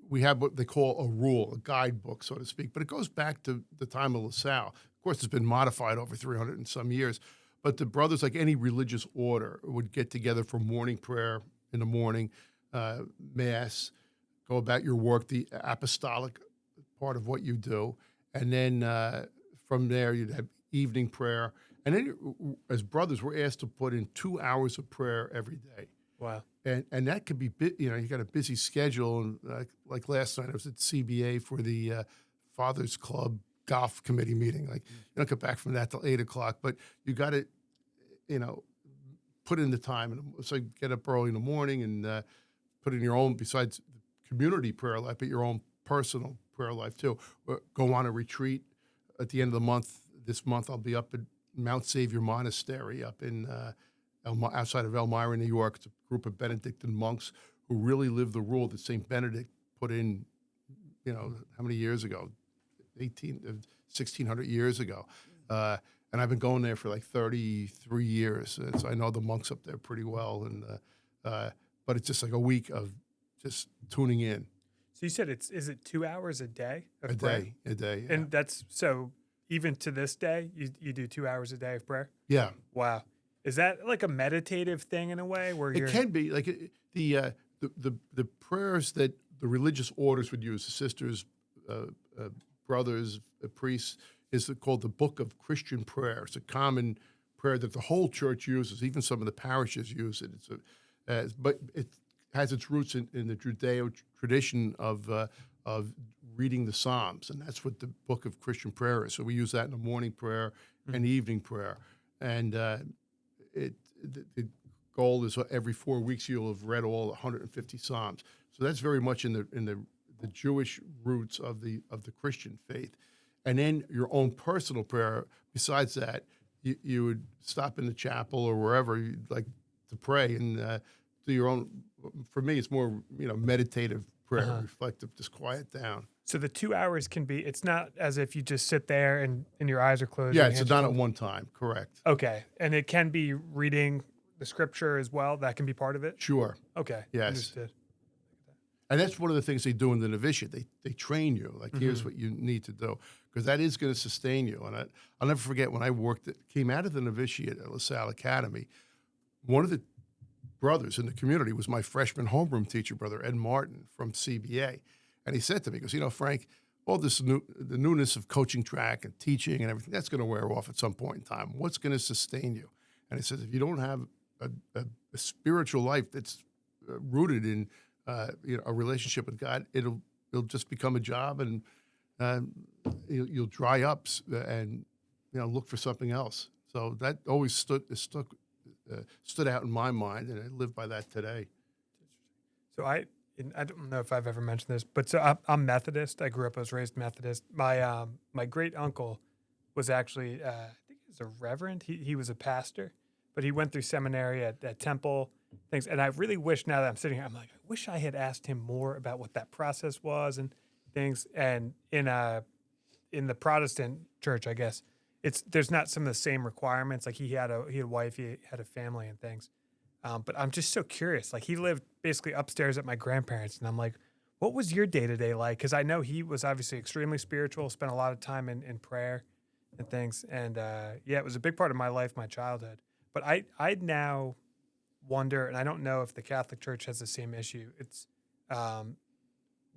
we have what they call a rule, a guidebook, so to speak, but it goes back to the time of LaSalle. Of course, it's been modified over 300 and some years, but the Brothers, like any religious order, would get together for morning prayer in the morning, Mass, go about your work, the apostolic part of what you do, and then from there you'd have evening prayer. And then as brothers, we're asked to put in 2 hours of prayer every day. Wow. And that could be, you got a busy schedule. And like last night, I was at CBA for the Fathers Club golf committee meeting. Like, you don't get back from that till 8 o'clock, but you got to, put in the time. And so get up early in the morning and put in your own, besides the community prayer life, but your own personal prayer life too. Go on a retreat at the end of the month. This month, I'll be up at Mount Savior Monastery up in outside of Elmira, New York. It's a group of Benedictine monks who really live the rule that St. Benedict put in, how many years ago? 1,600 years ago. And I've been going there for like 33 years. And so I know the monks up there pretty well. And but it's just like a week of just tuning in. So you said is it 2 hours a day of A prayer? day. Yeah. And that's, so even to this day, you do 2 hours a day of prayer? Yeah. Wow. Is that like a meditative thing in a way where It can be like the prayers that the religious orders would use, the sisters, brothers, priests, is called the Book of Christian Prayer. It's a common prayer that the whole church uses. Even some of the parishes use it. But it has its roots in the Judeo tradition of reading the Psalms, and that's what the Book of Christian Prayer is. So we use that in the morning prayer and evening prayer, and the goal is every 4 weeks you'll have read all 150 Psalms. So that's very much in the Jewish roots of the Christian faith. And then your own personal prayer. Besides that, you would stop in the chapel or wherever you'd like to pray and do your own. For me, it's more meditative prayer, reflective, just quiet down. So the 2 hours can be, it's not as if you just sit there and your eyes are closed. Yeah, it's done at one time, correct. Okay. And it can be reading the scripture as well. That can be part of it? Sure. Okay. Yes. Understood. And that's one of the things they do in the novitiate. They train you, like, here's what you need to do, because that is going to sustain you. And I'll never forget when I came out of the novitiate at LaSalle Academy, one of the brothers in the community was my freshman homeroom teacher, Brother Ed Martin from CBA. And he said to me, he goes, Frank, all this the newness of coaching track and teaching and everything, that's going to wear off at some point in time. What's going to sustain you? And he says, if you don't have a spiritual life that's rooted in a relationship with God, it'll just become a job, and you'll dry up and look for something else. So that always stood out in my mind, and I live by that today. So I don't know if I've ever mentioned this, but so I'm Methodist. I was raised Methodist. My great uncle was actually I think he was a reverend. He was a pastor, but he went through seminary at Temple. Things, and I really wish, now that I'm sitting here, I'm like, I wish I had asked him more about what that process was and things. And in the Protestant church, I guess there's not some of the same requirements. Like he had a wife, he had a family and things. But I'm just so curious. Like he lived basically upstairs at my grandparents, and I'm like, what was your day to day like? Because I know he was obviously extremely spiritual, spent a lot of time in prayer and things. And it was a big part of my life, my childhood. But I now wonder, and I don't know if the Catholic Church has the same issue. It's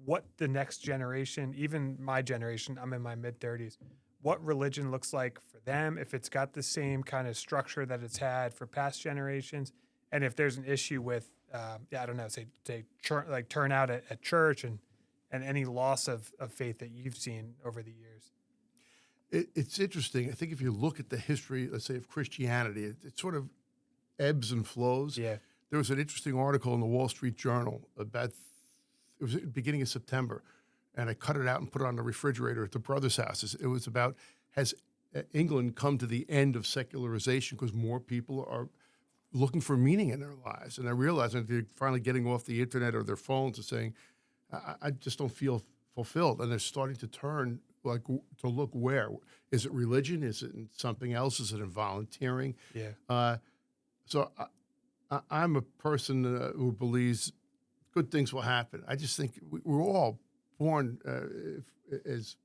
what the next generation, even my generation, I'm in my mid-30s, what religion looks like for them, if it's got the same kind of structure that it's had for past generations, and if there's an issue with, I don't know, say turnout at church and any loss of faith that you've seen over the years. It's interesting. I think if you look at the history, let's say, of Christianity, it sort of ebbs and flows. Yeah. There was an interesting article in the Wall Street Journal about, it was at the beginning of September, and I cut it out and put it on the refrigerator at the brothers' houses. It was about, has England come to the end of secularization because more people are looking for meaning in their lives? And I realized that they're finally getting off the internet or their phones and saying, I just don't feel fulfilled. And they're starting to turn, like, to look where. Is it religion? Is it in something else? Is it in volunteering? Yeah. So I'm a person who believes good things will happen. I just think we're all born as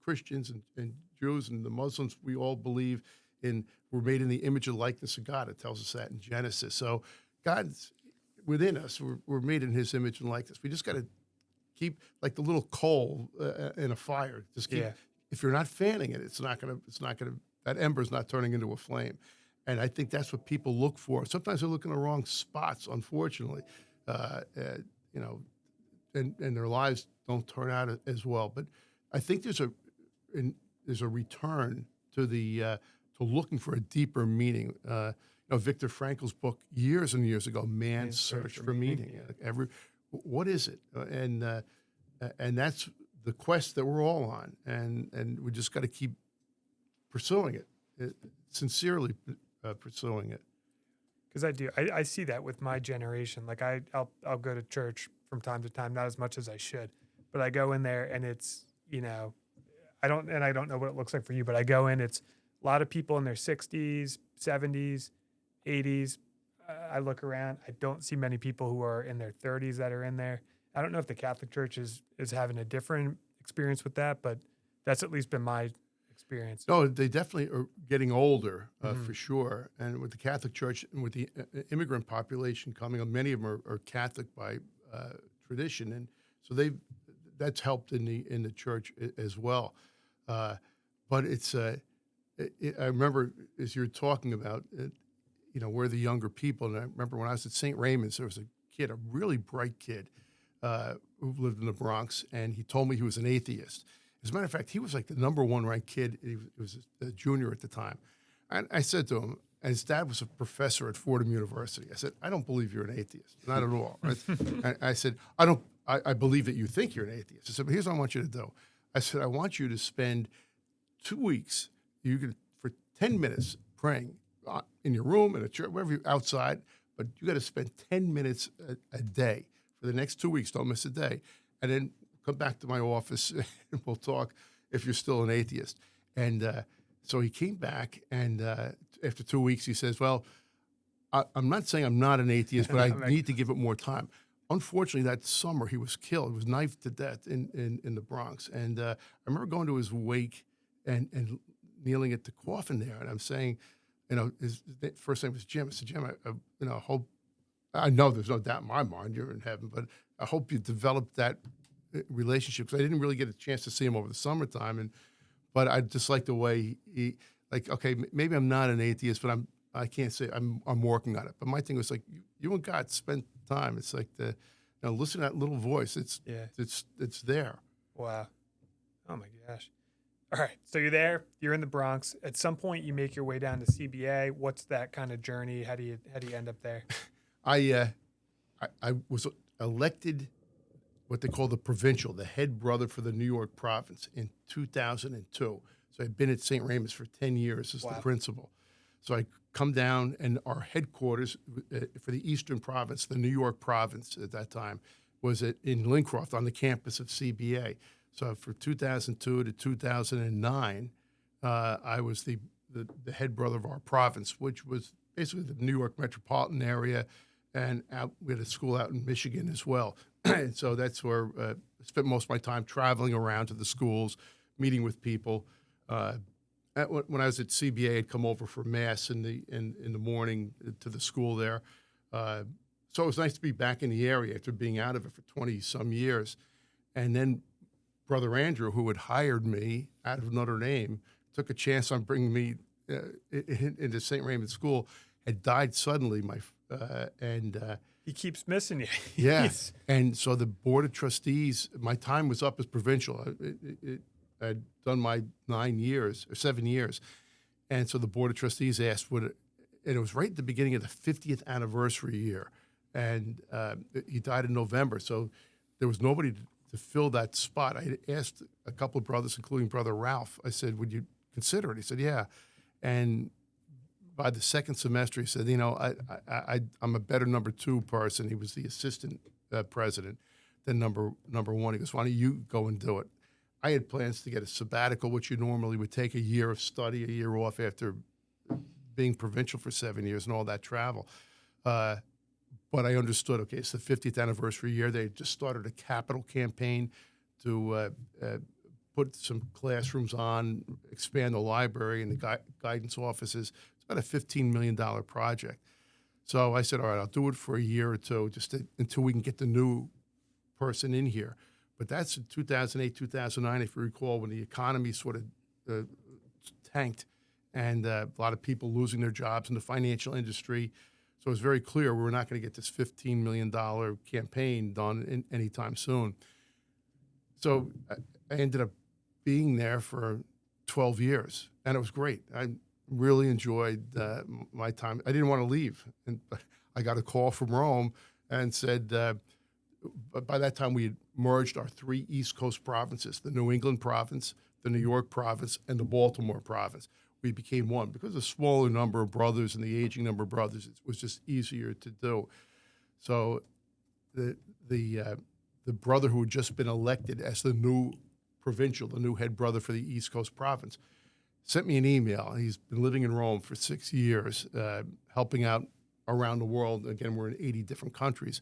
Christians and Jews and the Muslims. We all believe we're made in the image and likeness of God. It tells us that in Genesis. So God's within us. We're made in His image and likeness. We just got to keep, like the little coal in a fire. Just keep. Yeah. If you're not fanning it, it's not gonna. That ember's not turning into a flame. And I think that's what people look for. Sometimes they look in the wrong spots, unfortunately, and their lives don't turn out as well. But I think there's a return to to looking for a deeper meaning. Viktor Frankl's book years and years ago, Man's Search for Meaning. What is it? And that's the quest that we're all on, and we just got to keep pursuing it, sincerely pursuing it. Because I see that with my generation. Like I'll go to church from time to time, not as much as I should, but I go in there and it's, I don't know what it looks like for you, but I go in, it's a lot of people in their 60s, 70s, 80s. I look around, I don't see many people who are in their 30s that are in there. I don't know if the Catholic Church is having a different experience with that, but that's at least been my experience. No, they definitely are getting older, for sure. And with the Catholic Church and with the immigrant population coming, many of them are Catholic by tradition, and so that's helped in the church as well. But it's I remember as you're talking about it, we're the younger people, and I remember when I was at St. Raymond's, there was a kid, a really bright kid, who lived in the Bronx, and he told me he was an atheist. As a matter of fact, he was like the number one ranked kid. He was a junior at the time. And I said to him, and his dad was a professor at Fordham University. I said, I don't believe you're an atheist, not at all. I said, I believe that you think you're an atheist. I said, but here's what I want you to do. I said, I want you to spend 2 weeks, for 10 minutes praying in your room, in a church, wherever you're outside, but you got to spend 10 minutes a day for the next 2 weeks. Don't miss a day. And then come back to my office and we'll talk if you're still an atheist. And so he came back, and after 2 weeks, he says, well, I'm not saying I'm not an atheist, but I need to give it more time. Unfortunately, that summer, he was killed. He was knifed to death in the Bronx. And I remember going to his wake and kneeling at the coffin there. And I'm saying, his first name was Jim. I said, Jim, I hope, I know there's no doubt in my mind you're in heaven, but I hope you develop that relationship, because I didn't really get a chance to see him over the summertime, but I just like the way he okay, maybe I'm not an atheist, but I can't say I'm working on it. But my thing was like, you and God spend time. It's like listen to that little voice. It's there. Wow. Oh my gosh. All right, so you're there. You're in the Bronx. At some point, you make your way down to CBA. What's that kind of journey? How do you end up there? I was elected what they call the provincial, the head brother for the New York province in 2002. So I'd been at St. Raymond's for 10 years as the principal. So I come down, and our headquarters for the Eastern Province, the New York province at that time, was in Lincroft on the campus of CBA. So for 2002 to 2009, I was the head brother of our province, which was basically the New York metropolitan area, and we had a school out in Michigan as well. And so that's where I spent most of my time traveling around to the schools, meeting with people. When I was at CBA, I'd come over for Mass in the morning to the school there. So it was nice to be back in the area after being out of it for 20-some years. And then Brother Andrew, who had hired me out of Notre Dame, took a chance on bringing me into St. Raymond School, had died suddenly. He keeps missing you. Yeah, and so the Board of Trustees, my time was up as provincial. I'd done my 7 years, and so the Board of Trustees asked, and it was right at the beginning of the 50th anniversary year, and he died in November, so there was nobody to fill that spot. I had asked a couple of brothers, including Brother Ralph. I said, would you consider it? He said, yeah. And by the second semester, he said, I'm a better number two person. He was the assistant president than number one. He goes, why don't you go and do it? I had plans to get a sabbatical, which you normally would take a year of study, a year off after being provincial for 7 years and all that travel. But I understood, okay, it's the 50th anniversary year. They just started a capital campaign to put some classrooms on, expand the library and the guidance offices. It's about a $15 million project. So I said, all right, I'll do it for a year or two until we can get the new person in here. But that's in 2008, 2009, if you recall, when the economy sort of tanked and a lot of people losing their jobs in the financial industry. So it was very clear we were not going to get this $15 million campaign done anytime soon. So I ended up being there for 12 years, and it was great. I really enjoyed my time. I didn't want to leave. And I got a call from Rome and said, but by that time we had merged our 3 East Coast provinces, the New England province, the New York province, and the Baltimore province. We became one. Because of the smaller number of brothers and the aging number of brothers, it was just easier to do. So the brother who had just been elected as the new provincial, the new head brother for the East Coast province, sent me an email. He's been living in Rome for 6 years, helping out around the world. Again, we're in 80 different countries.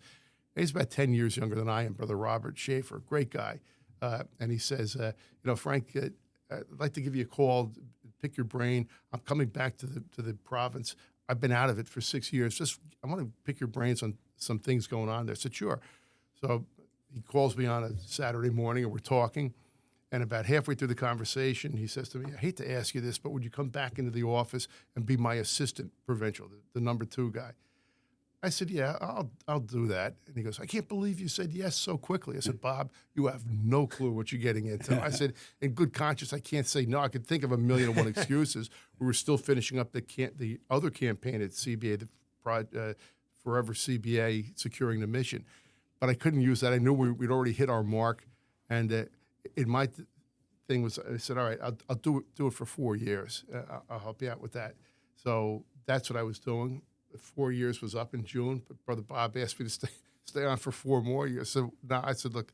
He's about 10 years younger than I am, Brother Robert Schaefer, great guy. And he says, Frank, I'd like to give you a call, pick your brain. I'm coming back to the province. I've been out of it for 6 years. I want to pick your brains on some things going on there. I said, sure. So he calls me on a Saturday morning, and we're talking. And about halfway through the conversation, he says to me, I hate to ask you this, but would you come back into the office and be my assistant provincial, the number 2 guy? I said, yeah, I'll do that. And he goes, I can't believe you said yes so quickly. I said, Bob, you have no clue what you're getting into. I said, in good conscience, I can't say no. I could think of 1,000,001 excuses. We were still finishing up the other campaign at CBA, the Forever CBA, Securing the Mission. But I couldn't use that. I knew we'd already hit our mark. And in my thing was, I said, all right, I'll do it for 4 years. I'll help you out with that. So that's what I was doing. 4 years was up in June, but Brother Bob asked me to stay on for 4 more years. So now I said, look,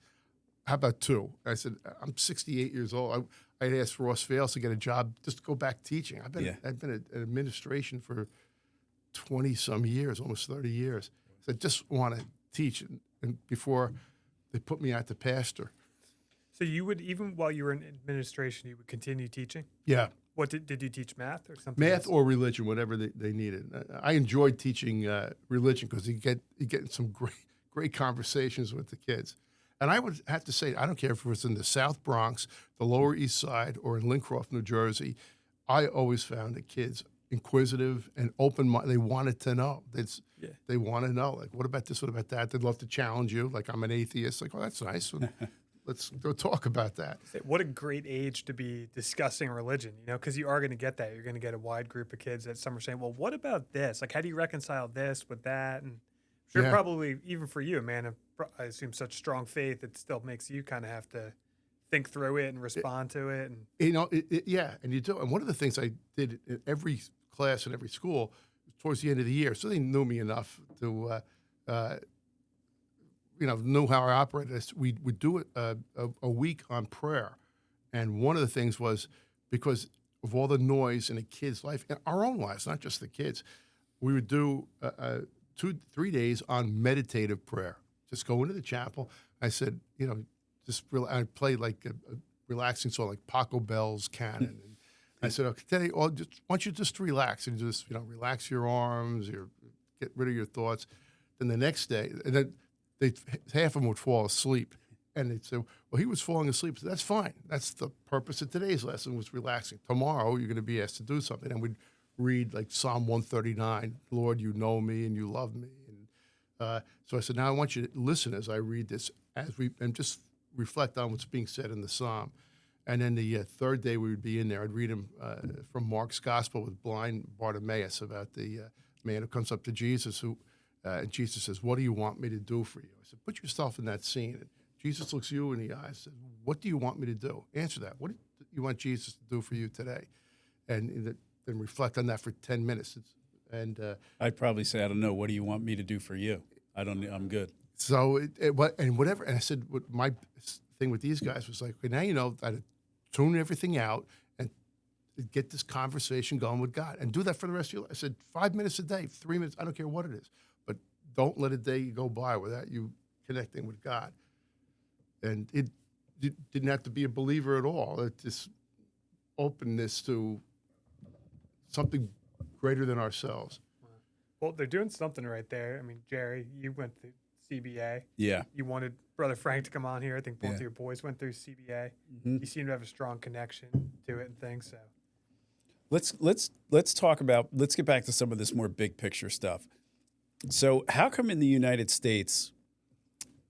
how about 2? I said, I'm 68 years old. I had asked Ross Fales to get a job just to go back teaching. I've been in administration for 20-some years, almost 30 years. So I just want to teach, and before they put me out to pastor. So you would, even while you were in administration, you would continue teaching? Yeah. What did you teach, math or something? Math else? or religion, whatever they needed. I enjoyed teaching religion because you get some great conversations with the kids. And I would have to say, I don't care if it was in the South Bronx, the Lower East Side, or in Lincroft, New Jersey, I always found the kids inquisitive and open-minded. They wanted to know. They want to know, like, what about this, what about that? They'd love to challenge you, like I'm an atheist. Like, oh, that's nice. Let's go talk about that. What a great age to be discussing religion, because you are going to get that. You're going to get a wide group of kids that some are saying, well, what about this? Like, how do you reconcile this with that? And sure, probably even for you, man, I assume such strong faith, it still makes you kind of have to think through it and respond to it. And and you do. And one of the things I did in every class in every school towards the end of the year, so they knew me enough to knew how I operated. We would do a week on prayer. And one of the things was, because of all the noise in a kid's life, and our own lives, not just the kids, we would do 2-3 days on meditative prayer. Just go into the chapel. I said, I played like a relaxing song, like Paco Bell's Canon. And I said, okay, today, I want you just to relax and just, relax your arms, get rid of your thoughts. Then the next day, and then half of them would fall asleep. And they'd say, well, he was falling asleep. So that's fine. That's the purpose of today's lesson, was relaxing. Tomorrow, you're going to be asked to do something. And we'd read like Psalm 139, Lord, you know me and you love me. And so I said, now I want you to listen as I read this, and just reflect on what's being said in the Psalm. And then the third day we would be in there. I'd read him from Mark's Gospel with blind Bartimaeus about the man who comes up to Jesus, and Jesus says, what do you want me to do for you? I said, put yourself in that scene. And Jesus looks you in the eyes and says, what do you want me to do? Answer that. What do you want Jesus to do for you today? And then reflect on that for 10 minutes. I'd probably say, I don't know. What do you want me to do for you? I'm good. So, whatever. And I said, my thing with these guys was like, okay, now you know how to tune everything out and get this conversation going with God. And do that for the rest of your life. I said, 5 minutes a day, 3 minutes, I don't care what it is. But don't let a day go by without you connecting with God. And it didn't have to be a believer at all. It's this openness to something greater than ourselves. Well, they're doing something right there. I mean, Jerry, you went through CBA. Yeah. You wanted Brother Frank to come on here. I think both of your boys went through CBA. Mm-hmm. You seem to have a strong connection to it and things. So let's talk about. Let's get back to some of this more big picture stuff. So, how come in the United States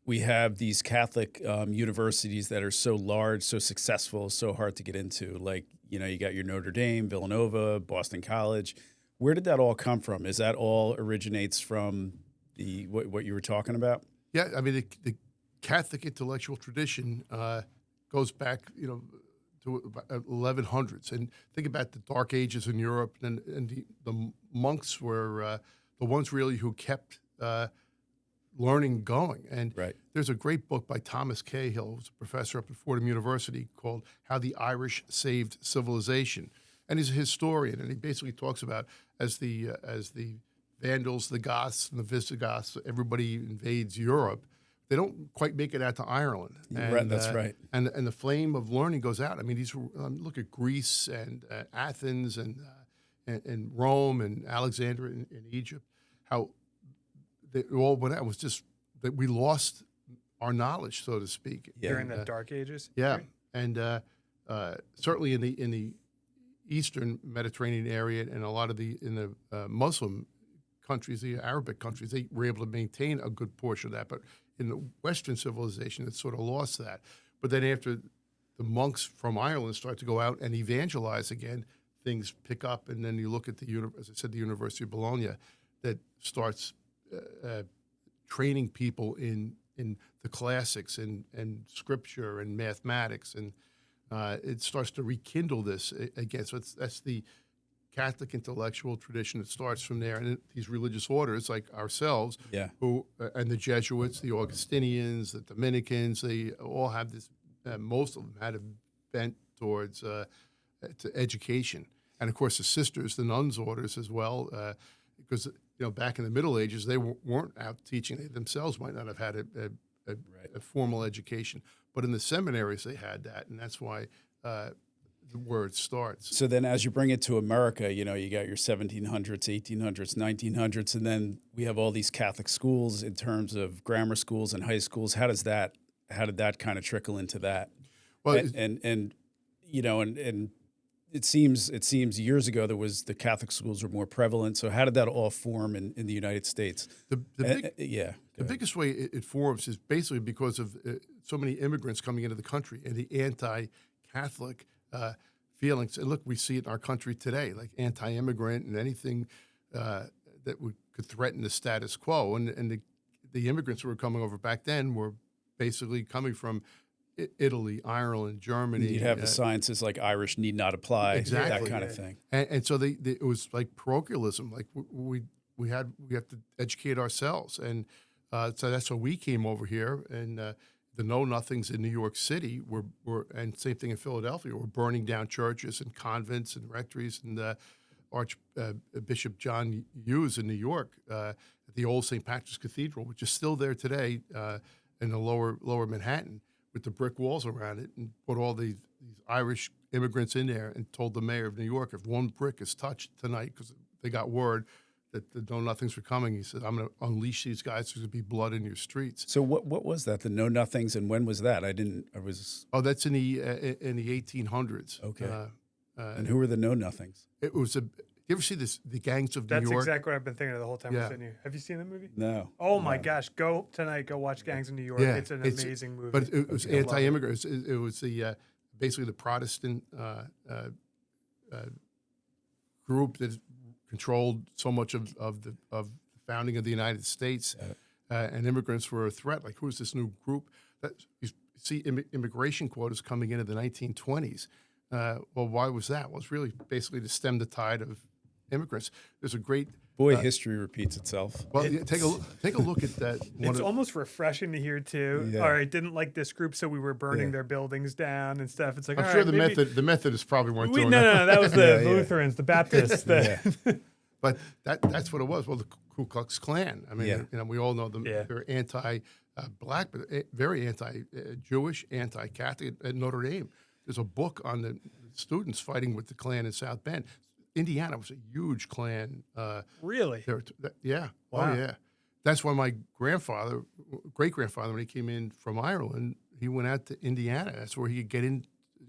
we have these Catholic universities that are so large, so successful, so hard to get into? Like, you got your Notre Dame, Villanova, Boston College. Where did that all come from? Is that all originates from what you were talking about? Yeah, I mean, the Catholic intellectual tradition goes back, to 1100s. And think about the Dark Ages in Europe, and the monks were the ones really who kept learning going. And there's a great book by Thomas Cahill, who's a professor up at Fordham University, called How the Irish Saved Civilization. And he's a historian, and he basically talks about as the Vandals, the Goths, and the Visigoths, everybody invades Europe. They don't quite make it out to Ireland. And, that's right. And the flame of learning goes out. I mean, look at Greece and Athens and Rome and Alexandria in Egypt. How they all went out. It was just that we lost our knowledge, so to speak, during the Dark Ages. Yeah, and certainly in the Eastern Mediterranean area and a lot of in the Muslim countries, the Arabic countries, they were able to maintain a good portion of that. But in the Western civilization, it sort of lost that. But then after the monks from Ireland start to go out and evangelize again, things pick up. And then you look at as I said, the University of Bologna, that starts training people in the classics and scripture and mathematics, and it starts to rekindle this again. So that's the Catholic intellectual tradition. It starts from there, and these religious orders like ourselves, who and the Jesuits, the Augustinians, the Dominicans, they all have this. Most of them had a bent towards to education, and of course the sisters, the nuns' orders as well, because back in the Middle Ages they weren't out teaching. They themselves might not have had a formal education, but in the seminaries they had that, and that's why. Where it starts. So then as you bring it to America, you got your 1700s, 1800s, 1900s, and then we have all these Catholic schools in terms of grammar schools and high schools. How did that kind of trickle into that? Well, and it seems years ago the Catholic schools were more prevalent. So how did that all form in the United States? The biggest way it forms is basically because of so many immigrants coming into the country and the anti-Catholic feelings. And look, we see it in our country today, like anti-immigrant and anything that could threaten the status quo. And the immigrants who were coming over back then were basically coming from Italy, Ireland, Germany. You'd have the sciences like Irish need not apply, exactly. that kind of thing. And so it was like parochialism. Like we have to educate ourselves. And so that's why we came over here. And the know-nothings in New York City were, and same thing in Philadelphia, were burning down churches and convents and rectories. And Archbishop John Hughes in New York at the old St. Patrick's Cathedral, which is still there today in the lower Manhattan, with the brick walls around it, and put all these Irish immigrants in there and told the mayor of New York, if one brick is touched tonight, because they got word that the Know Nothings were coming. He said, "I'm going to unleash these guys. There's going to be blood in your streets." So what was that? The Know Nothings, and when was that? Oh, that's in the 1800s. Okay. And who were the Know Nothings? It was you ever see the Gangs of New York? That's exactly what I've been thinking of the whole time we're sitting here. Have you seen the movie? No. Oh my gosh, go tonight. Go watch Gangs of New York. Yeah, It's an amazing movie. But it was anti-immigrant. It was basically the Protestant group that controlled so much of the founding of the United States, and immigrants were a threat. Like, who's this new group? You see immigration quotas coming in the 1920s. Well, why was that? Well, it's really basically to stem the tide of immigrants. There's a great history repeats itself. Well, take a look at that. It's almost refreshing to hear too. Yeah. All right, didn't like this group, so we were burning their buildings down and stuff. It's like, I'm all sure right, the Methodists probably weren't doing no, that. no, that was the Lutherans, the Baptists. But that's what it was. Well, the Ku Klux Klan. I mean, we all know them. Yeah. They're anti-black, but very anti-Jewish, anti-Catholic at Notre Dame. There's a book on the students fighting with the Klan in South Bend. Indiana was a huge Klan. Really? Yeah. Wow. Oh, yeah. That's why my great-grandfather, when he came in from Ireland, he went out to Indiana. That's where he could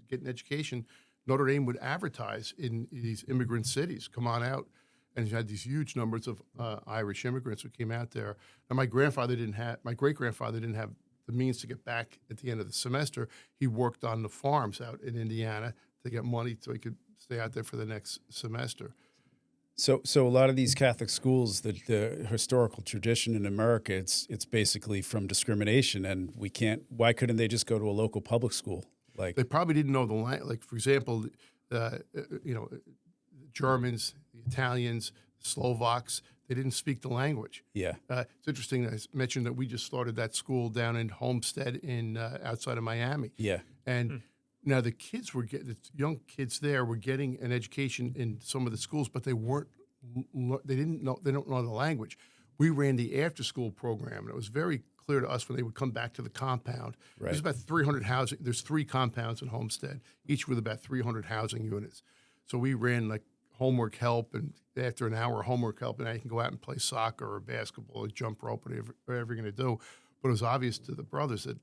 get an education. Notre Dame would advertise in these immigrant cities, come on out. And you had these huge numbers of Irish immigrants who came out there. And my great-grandfather didn't have the means to get back at the end of the semester. He worked on the farms out in Indiana to get money so he could stay out there for the next semester. So a lot of these Catholic schools, the historical tradition in America, it's basically from discrimination, and why couldn't they just go to a local public school? Like, they probably didn't know the language. Like, for example, Germans, the Italians, Slovaks, they didn't speak the language. Yeah. It's interesting. I mentioned that we just started that school down in Homestead outside of Miami. Yeah. And now the young kids there were getting an education in some of the schools, but they don't know the language. We ran the after-school program, and it was very clear to us when they would come back to the compound. Right. There's about 300 housing. There's 3 compounds in Homestead, each with about 300 housing units. So we ran like homework help, and after an hour of homework help, and now you can go out and play soccer or basketball or jump rope, whatever you're going to do. But it was obvious to the brothers that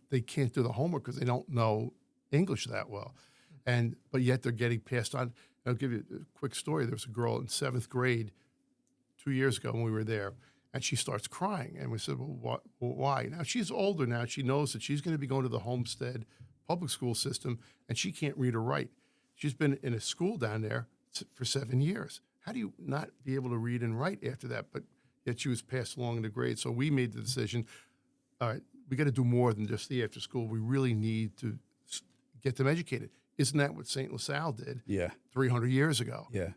they can't do the homework because they don't know English that well. But yet they're getting passed on. I'll give you a quick story. There was a girl in 7th grade 2 years ago when we were there, and she starts crying. And we said, well, why? Now, she's older now. She knows that she's going to be going to the Homestead public school system, and she can't read or write. She's been in a school down there for 7 years. How do you not be able to read and write after that? But yet she was passed along in the grade. So we made the decision, all right, we got to do more than just the after school. We really need to get them educated. Isn't that what St. LaSalle did 300 years ago? Yeah.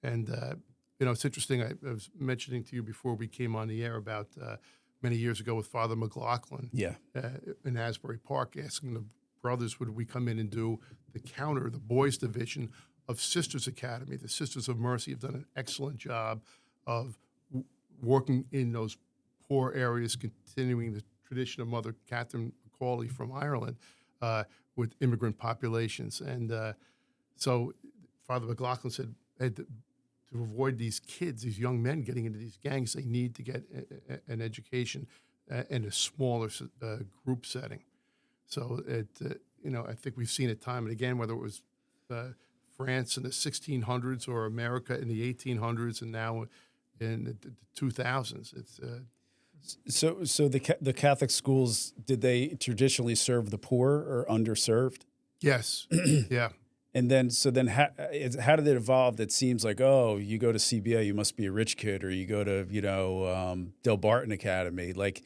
It's interesting. I was mentioning to you before we came on the air about many years ago with Father McLaughlin in Asbury Park, asking the brothers, would we come in and do the boys' division of Sisters Academy. The Sisters of Mercy have done an excellent job of working in those poor areas, continuing the tradition of Mother Catherine Macaulay from Ireland with immigrant populations. And so Father McLaughlin said, to avoid these kids, these young men getting into these gangs, they need to get an education in a smaller group setting. So I think we've seen it time and again, whether it was France in the 1600s or America in the 1800s, and now in the 2000s. It's so the Catholic schools, did they traditionally serve the poor or underserved? Yes. Yeah. And then how did it evolve? It seems like, oh, you go to CBA, you must be a rich kid, or you go to Del Barton Academy. Like,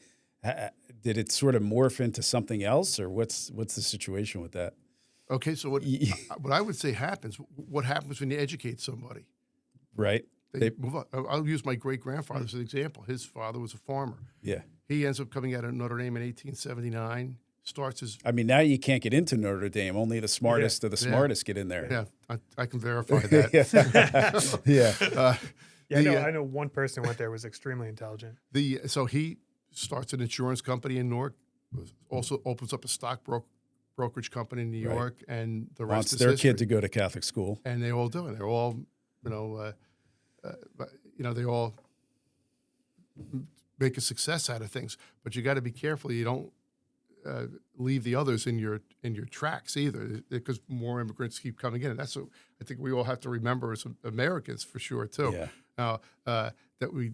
did it sort of morph into something else, or what's the situation with that? Okay, so what I would say happens. What happens when you educate somebody? Right. They move on. I'll use my great-grandfather as an example. His father was a farmer. Yeah. He ends up coming out of Notre Dame in 1879. Starts his. I mean, now you can't get into Notre Dame. Only the smartest of the smartest get in there. Yeah, I can verify that. Yeah. I know one person who went there was extremely intelligent. So he starts an insurance company in Newark. Also opens up a stock brokerage company in New York, and the rest wants is their history. kid to go to Catholic school, and they all do, and they're all they all make a success out of things. But you got to be careful. You don't leave the others in your tracks either, because more immigrants keep coming in. And that's what I think we all have to remember as Americans for sure too. Yeah. Now that we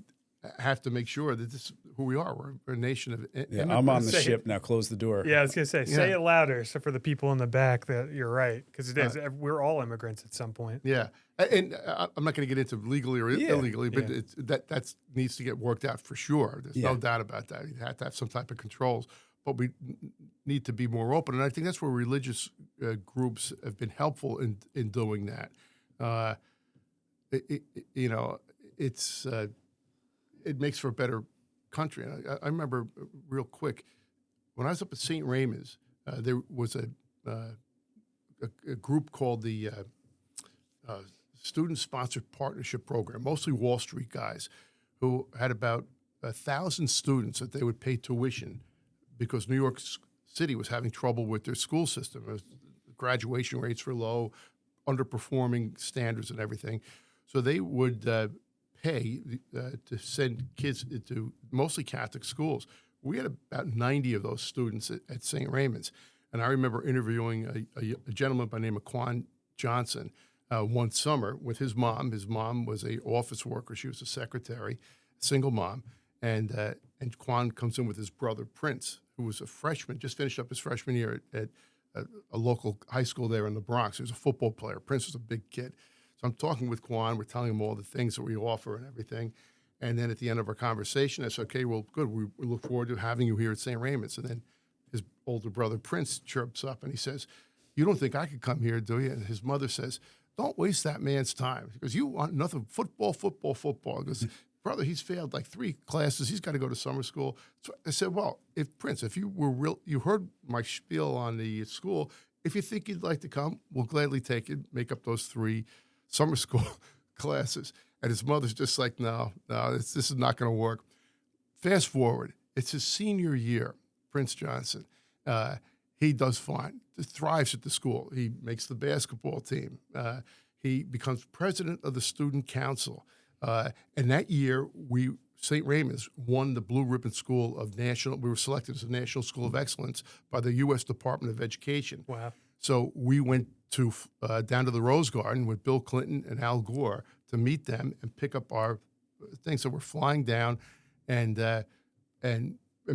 have to make sure that this is who we are. We're a nation of immigrants. I'm on the ship now. Close the door. Yeah, I was gonna say it louder, so for the people in the back that you're right, because it is. We're all immigrants at some point. Yeah, and I'm not going to get into legally or illegally, but that needs to get worked out for sure. There's no doubt about that. You have to have some type of controls, but we need to be more open, and I think that's where religious groups have been helpful in doing that. It makes for a better country. And I remember real quick when I was up at St. Raymond's, there was a group called the Student Sponsored Partnership Program, mostly Wall Street guys, who had about 1,000 students that they would pay tuition because New York City was having trouble with their school system. Graduation rates were low, underperforming standards and everything. So they would pay to send kids to mostly Catholic schools. We had about 90 of those students at St. Raymond's. And I remember interviewing a gentleman by the name of Quan Johnson one summer with his mom. His mom was an office worker. She was a secretary, single mom. And Quan comes in with his brother, Prince, who was a freshman, just finished up his freshman year at a local high school there in the Bronx. He was a football player. Prince was a big kid. So I'm talking with Quan. We're telling him all the things that we offer and everything. And then at the end of our conversation, I said, okay, well, good. We look forward to having you here at St. Raymond's. And then his older brother, Prince, chirps up and he says, you don't think I could come here, do you? And his mother says, don't waste that man's time. Because you want nothing, football. Because, brother, he's failed like 3 classes. He's got to go to summer school. So I said, well, if you were you heard my spiel on the school. If you think you'd like to come, we'll gladly take it, make up those 3 summer school classes. And his mother's just like, no, this is not going to work. Fast forward, it's his senior year, Prince Johnson. He does fine, thrives at the school. He makes the basketball team. He becomes president of the student council. And that year, St. Raymond's won the Blue Ribbon School of National. We were selected as a National School of Excellence by the U.S. Department of Education. Wow. So we went to down to the Rose Garden with Bill Clinton and Al Gore to meet them and pick up our things. So we're flying down, and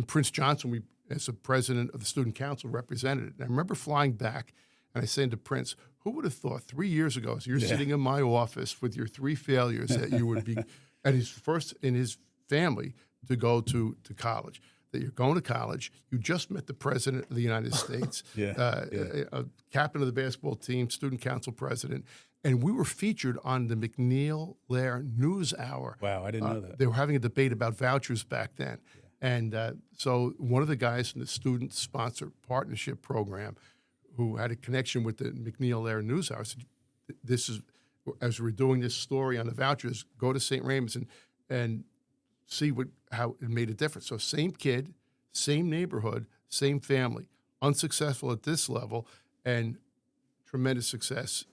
Prince Johnson, as the president of the student council, represented it. And I remember flying back, and I said to Prince, "Who would have thought 3 years ago, as you're sitting in my office with your 3 failures, that you would be and he's first in his family to go to college." That you're going to college. You just met the president of the United States, a captain of the basketball team, student council president, and we were featured on the McNeil-Lair News Hour. Wow, I didn't know that. They were having a debate about vouchers back then. Yeah. And so one of the guys in the Student Sponsored Partnership Program who had a connection with the McNeil-Lair News Hour said, this is, as we're doing this story on the vouchers, go to St. Raymond's and see how it made a difference. So same kid, same neighborhood, same family, unsuccessful at this level, and tremendous success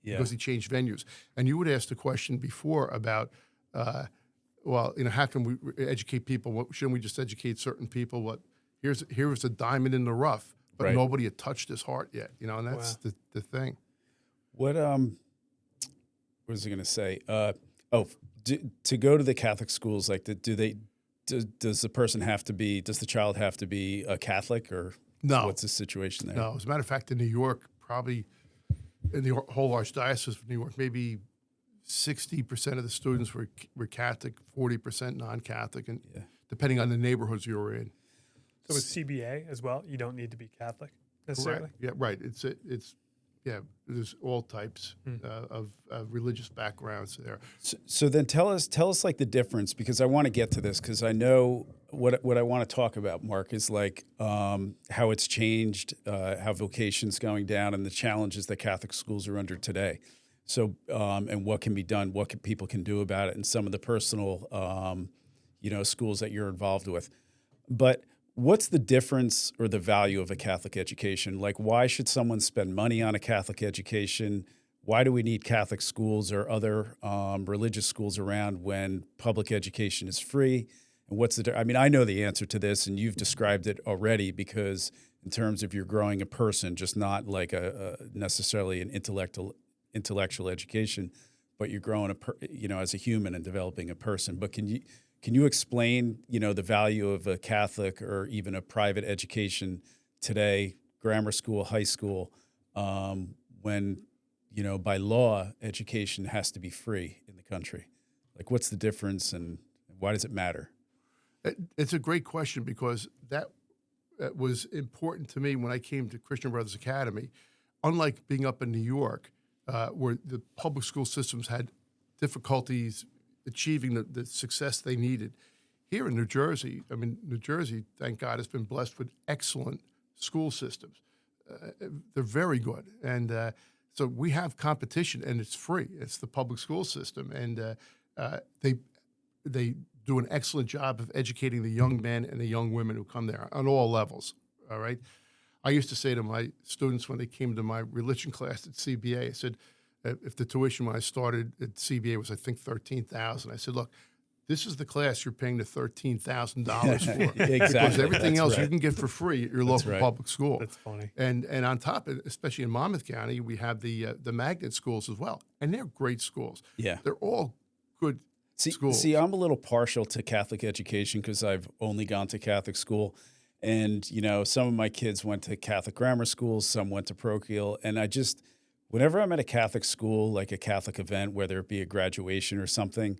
because he changed venues. And you would ask the question before about, how can we educate people? Shouldn't we just educate certain people? Here was a diamond in the rough, but nobody had touched his heart yet. And that's the thing. What was I going to say? To go to the Catholic schools, like, does the person have to be? Does the child have to be a Catholic, or no? What's the situation there? No, as a matter of fact, in New York, probably in the whole Archdiocese of New York, maybe 60% of the students were Catholic, 40% non-Catholic, and depending on the neighborhoods you were in. So with CBA as well, you don't need to be Catholic necessarily. Correct. Yeah, right. There's all types of religious backgrounds there. So then tell us like the difference, because I want to get to this, because I know what I want to talk about, Mark, is like how it's changed, how vocation's going down, and the challenges that Catholic schools are under today. So and what can be done, what people can do about it, and some of the personal schools that you're involved with. But what's the difference or the value of a Catholic education? Like, why should someone spend money on a Catholic education? why do we need Catholic schools or other religious schools around when public education is free? And what's I mean, I know the answer to this, and you've described it already, because in terms of you're growing a person, just not like necessarily an intellectual education, but you're growing as a human and developing a person. But can you explain, the value of a Catholic or even a private education today, grammar school, high school, when, by law, education has to be free in the country? Like, what's the difference and why does it matter? It's a great question, because that was important to me when I came to Christian Brothers Academy. Unlike being up in New York, where the public school systems had difficulties achieving the success they needed, here in New Jersey, New Jersey, thank God, has been blessed with excellent school systems. They're very good. And so we have competition, and it's free. It's the public school system. And they do an excellent job of educating the young men and the young women who come there on all levels, all right? I used to say to my students when they came to my religion class at CBA, I said, if the tuition when I started at CBA was, I think, $13,000, I said, look, this is the class you're paying the $13,000 for. Exactly. Because everything That's else right. you can get for free at your local public school. That's funny. And on top of it, especially in Monmouth County, we have the magnet schools as well. And they're great schools. Yeah. They're all good schools. See, I'm a little partial to Catholic education because I've only gone to Catholic school. And, some of my kids went to Catholic grammar schools, some went to parochial. And whenever I'm at a Catholic school, like a Catholic event, whether it be a graduation or something,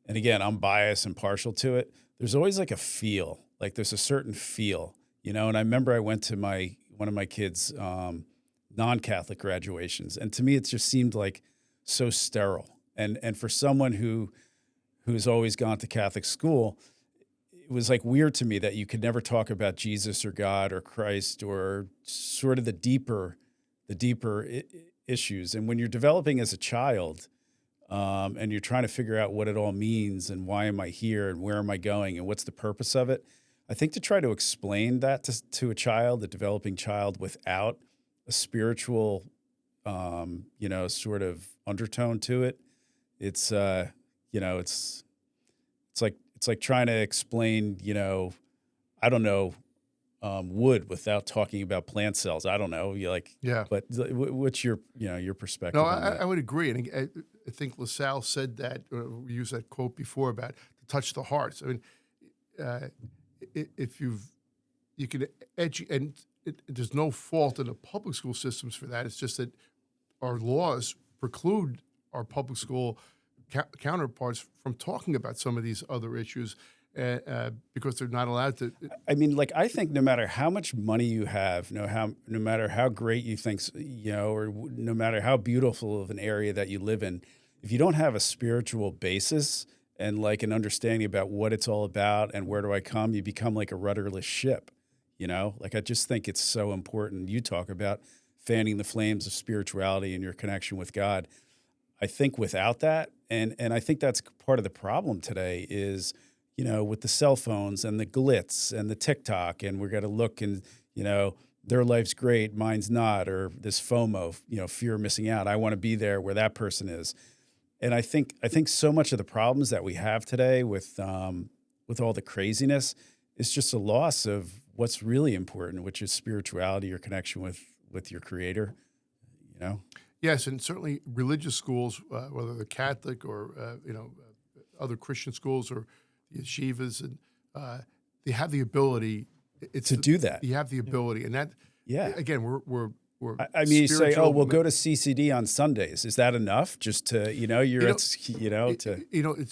and again, I'm biased and partial to it, there's always like a feel, like there's a certain feel, and I remember I went to one of my kids' non-Catholic graduations, and to me, it just seemed like so sterile. And for someone who's always gone to Catholic school, it was like weird to me that you could never talk about Jesus or God or Christ or sort of the deeper issues. And when you're developing as a child, and you're trying to figure out what it all means and why am I here and where am I going and what's the purpose of it, I think to try to explain that to a child, a developing child, without a spiritual, sort of undertone to it, it's like trying to explain, I don't know, wood without talking about plant cells. I don't know. But what's your perspective? No, on that? I would agree. And I think LaSalle said that, we used that quote before about to touch the hearts. I mean, if you can educate, and there's no fault in the public school systems for that. It's just that our laws preclude our public school counterparts from talking about some of these other issues because they're not allowed to. I think no matter how much money you have, no matter how great you think, or no matter how beautiful of an area that you live in, if you don't have a spiritual basis and like an understanding about what it's all about and where do I come, you become like a rudderless ship. I just think it's so important. You talk about fanning the flames of spirituality and your connection with God. I think without that, and I think that's part of the problem today is, with the cell phones and the glitz and the TikTok, and we're going to look and, their life's great, mine's not, or this FOMO, fear of missing out. I want to be there where that person is. And I think so much of the problems that we have today with all the craziness is just a loss of what's really important, which is spirituality, your connection with your Creator, Yes, and certainly religious schools, whether they're Catholic or other Christian schools or the yeshivas, and they have the ability to do that. You have the ability, and that again, we're. You say, "Oh, we'll go to CCD on Sundays." Is that enough? Just to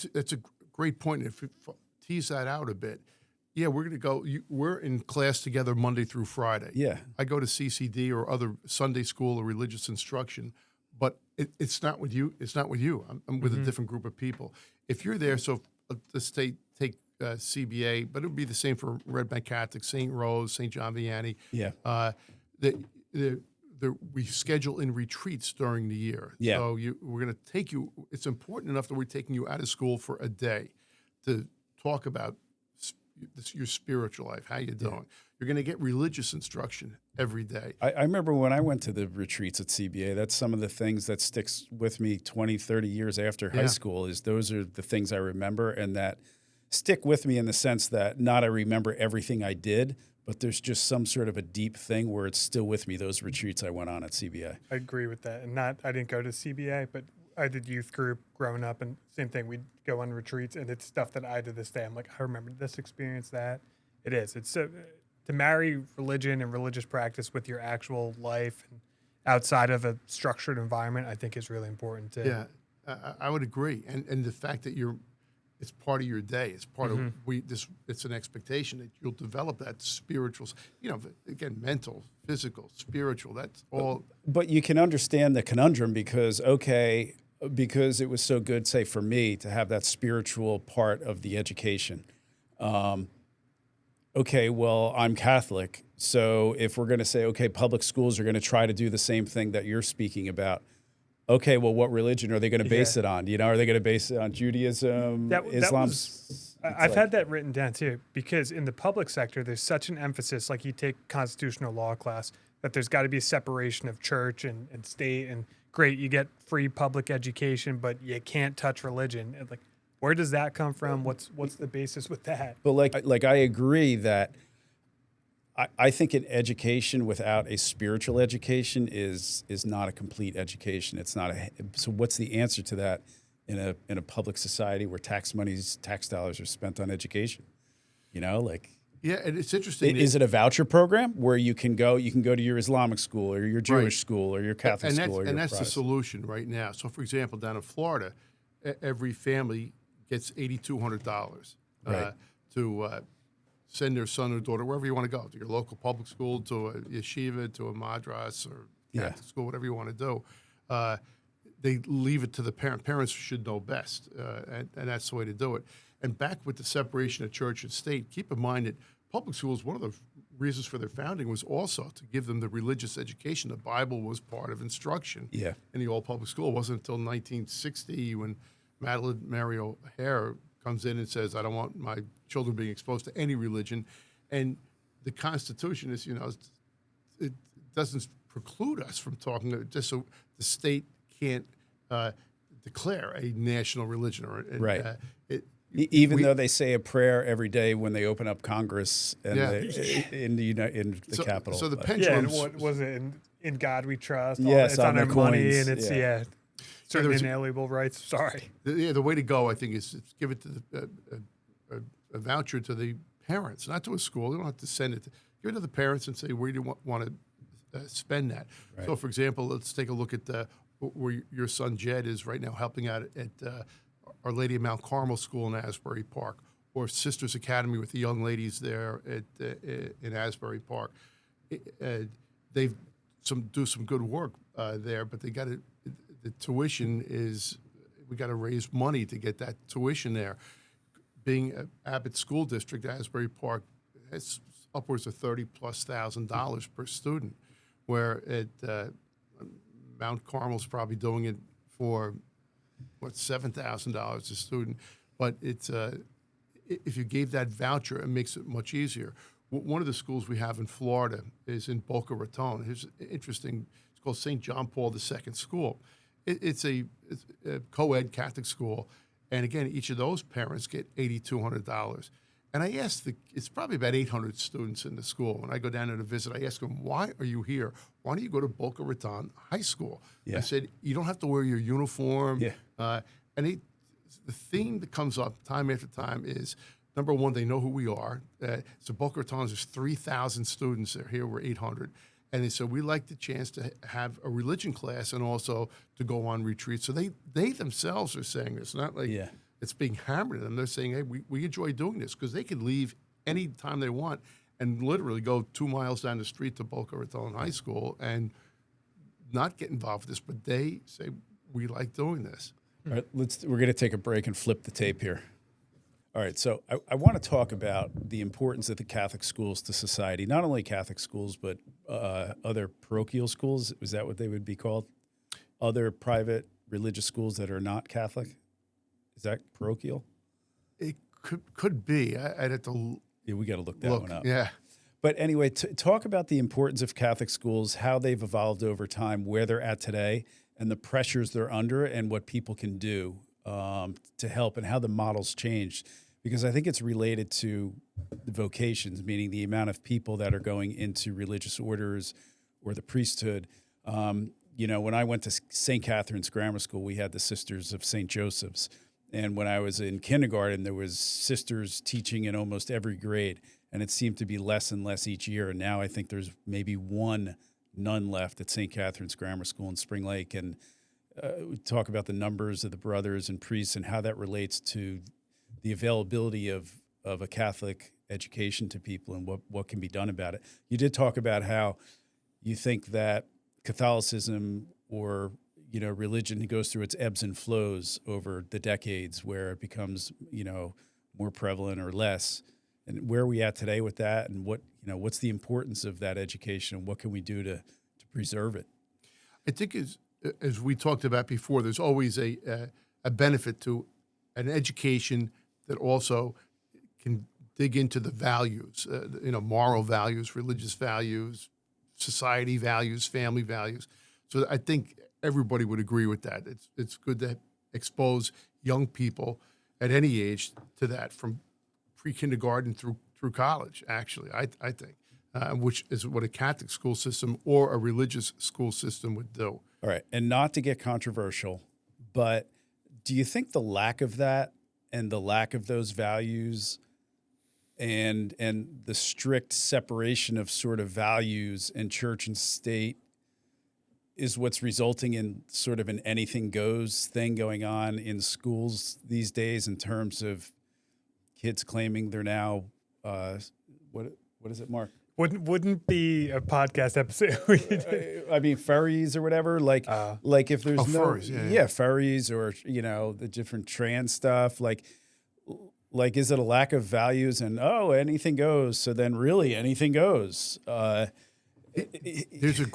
it's a great point. If you tease that out a bit. Yeah, we're going to go. We're in class together Monday through Friday. Yeah. I go to CCD or other Sunday school or religious instruction, but it's not with you. It's not with you. I'm with a different group of people. If you're there, so let's take CBA, but it would be the same for Red Bank Catholic, St. Rose, St. John Vianney. Yeah. We schedule in retreats during the year. Yeah. So we're going to take you. It's important enough that we're taking you out of school for a day to talk about your spiritual life, how you doing. You're going to get religious instruction every day. I remember when I went to the retreats at CBA, that's some of the things that sticks with me 20, 30 years after high school is those are the things I remember and that stick with me in the sense that not I remember everything I did, but there's just some sort of a deep thing where it's still with me, those retreats I went on at CBA. I agree with that. And I didn't go to CBA, but I did youth group growing up, and same thing. We'd go on retreats, and it's stuff that I to this day, I'm like, I remember this experience, that. It is. It's to marry religion and religious practice with your actual life and outside of a structured environment, I think is really important too. Yeah, I would agree. And the fact that it's part of your day. It's part of it's an expectation that you'll develop that spiritual, again, mental, physical, spiritual. That's all. But you can understand the conundrum because it was so good, say for me, to have that spiritual part of the education. Okay, well, I'm Catholic. So if we're going to say, okay, public schools are going to try to do the same thing that you're speaking about, okay, well, what religion are they going to base it on? Are they going to base it on Judaism, Islam? I've had that written down too, because in the public sector, there's such an emphasis, like you take constitutional law class, that there's got to be a separation of church and state. And great, you get free public education, but you can't touch religion. And where does that come from? What's the basis with that? But like I agree that I think an education without a spiritual education is not a complete education. It's not so what's the answer to that in a public society where tax dollars are spent on education? Yeah, and it's interesting. Is it a voucher program where you can go to your Islamic school or your Jewish school or your Catholic school? And that's the solution right now. So, for example, down in Florida, every family gets $8,200 to send their son or daughter wherever you want to go, to your local public school, to a yeshiva, to a madras or Catholic school, whatever you want to do. They leave it to the parent. Parents should know best, and that's the way to do it. And back with the separation of church and state, keep in mind that public schools, one of the reasons for their founding was also to give them the religious education. The Bible was part of instruction in the old public school. It wasn't until 1960 when Madeline Mary O'Hare comes in and says, I don't want my children being exposed to any religion. And the Constitution is, it doesn't preclude us from talking, just so the state can't declare a national religion. Even though they say a prayer every day when they open up Congress and in the Capitol. So the pendulum. What was it? In God we trust. Yes, it's on our money, and it's certain there's inalienable rights. Sorry. The way to go, I think, is give it to a voucher to the parents, not to a school. You don't have to send it. Give it to the parents and say, where do you want to spend that? Right. So, for example, let's take a look at where your son Jed is right now helping out at Our Lady of Mount Carmel School in Asbury Park, or Sisters Academy with the young ladies there in Asbury Park. They do some good work there, but they got to. The tuition we got to raise money to get that tuition there. Being Abbott School District, Asbury Park, it's upwards of $30,000+ per student, where at Mount Carmel's probably doing it for $7,000 a student. But it's if you gave that voucher, it makes it much easier. One of the schools we have in Florida is in Boca Raton. It's interesting. It's called St. John Paul II School. It's a co-ed Catholic school, and again, each of those parents get $8,200. And I asked it's probably about 800 students in the school. When I go down there to visit, I ask them, why are you here? Why don't you go to Boca Raton High School? I said, you don't have to wear your uniform. And the theme that comes up time after time is, number one, they know who we are. So Boca Raton, there's 3,000 students there. Here we're 800. And they said, we like the chance to have a religion class and also to go on retreats. So they themselves are saying this, not like it's being hammered at them. They're saying, hey, we enjoy doing this, because they can leave any time they want and literally go 2 miles down the street to Boca Raton High School and not get involved with this. But they say, we like doing this. All right, we're going to take a break and flip the tape here. All right, so I want to talk about the importance of the Catholic schools to society, not only Catholic schools, but other parochial schools. Is that what they would be called? Other private religious schools that are not Catholic? Is that parochial? It could be. I'd have to Yeah, we got to look that one up. Yeah. But anyway, talk about the importance of Catholic schools, how they've evolved over time, where they're at today, and the pressures they're under, and what people can do to help, and how the models changed. Because I think it's related to the vocations, meaning the amount of people that are going into religious orders or the priesthood. When I went to St. Catherine's Grammar School, we had the Sisters of St. Joseph's. And when I was in kindergarten, there was sisters teaching in almost every grade. And it seemed to be less and less each year. And now I think there's maybe one nun left at St. Catherine's Grammar School in Spring Lake. And we talk about the numbers of the brothers and priests and how that relates to the availability of a Catholic education to people and what can be done about it. You did talk about how you think that Catholicism or religion goes through its ebbs and flows over the decades, where it becomes more prevalent or less. And where are we at today with that, and what's the importance of that education, and what can we do to preserve it? I think as we talked about before, there's always a benefit to an education that also can dig into the values, moral values, religious values, society values, family values. So I think everybody would agree with that. It's good to expose young people at any age to that, from pre-kindergarten through college, actually, I think, which is what a Catholic school system or a religious school system would do. All right. And not to get controversial, but do you think the lack of that and the lack of those values and the strict separation of sort of values in church and state is what's resulting in sort of an anything goes thing going on in schools these days, in terms of kids claiming they're now what is it, Mark? Wouldn't be a podcast episode. I mean, furries or whatever. Like if there's furries, furries, or the different trans stuff. Like is it a lack of values and anything goes? So then really anything goes. There's a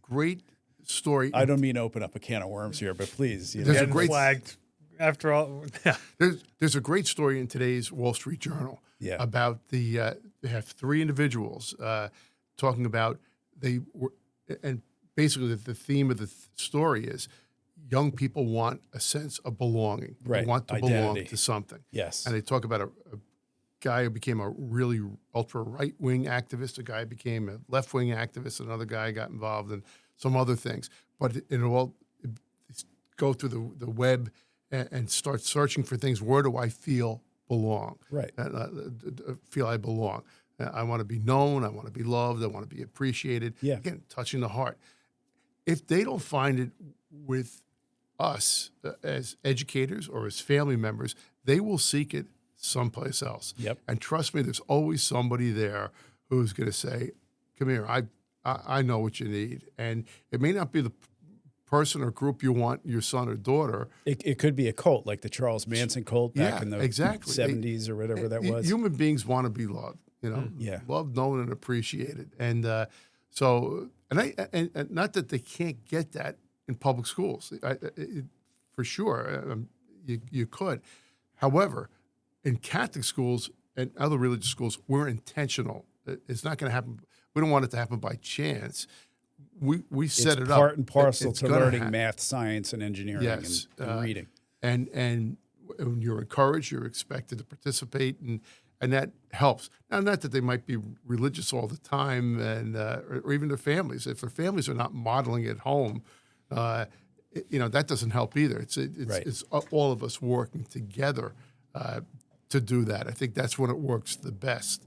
great story. I don't mean to open up a can of worms here, but please. There's a great flagged. After all, yeah. There's a great story in today's Wall Street Journal about they have three individuals talking about and basically the theme of the story is young people want a sense of belonging. Right. They want to Identity. belong to something. Yes. And they talk about a guy who became a really ultra right-wing activist, a guy who became a left-wing activist, another guy got involved in some other things. But go through the web and start searching for things. Where do I feel belong? Right. Feel I belong. I want to be known. I want to be loved. I want to be appreciated. Yeah. Again, touching the heart. If they don't find it with us as educators or as family members, they will seek it someplace else. Yep. And trust me, there's always somebody there who's going to say, "Come here. I know what you need." And it may not be the person or group you want your son or daughter. It could be a cult, like the Charles Manson cult back in the exactly. 70s or whatever that was. Human beings want to be loved, loved, known, and appreciated. And so not that they can't get that in public schools, for sure, you could. However, in Catholic schools and other religious schools, we're intentional. It's not going to happen. We don't want it to happen by chance. We set it up. Part and parcel It's to gonna learning happen. math, science, and engineering, Yes, and reading. And when you're encouraged, you're expected to participate, and that helps. Now, not that they might be religious all the time, and or even their families. If their families are not modeling at home, that doesn't help either. It's all of us working together to do that. I think that's when it works the best.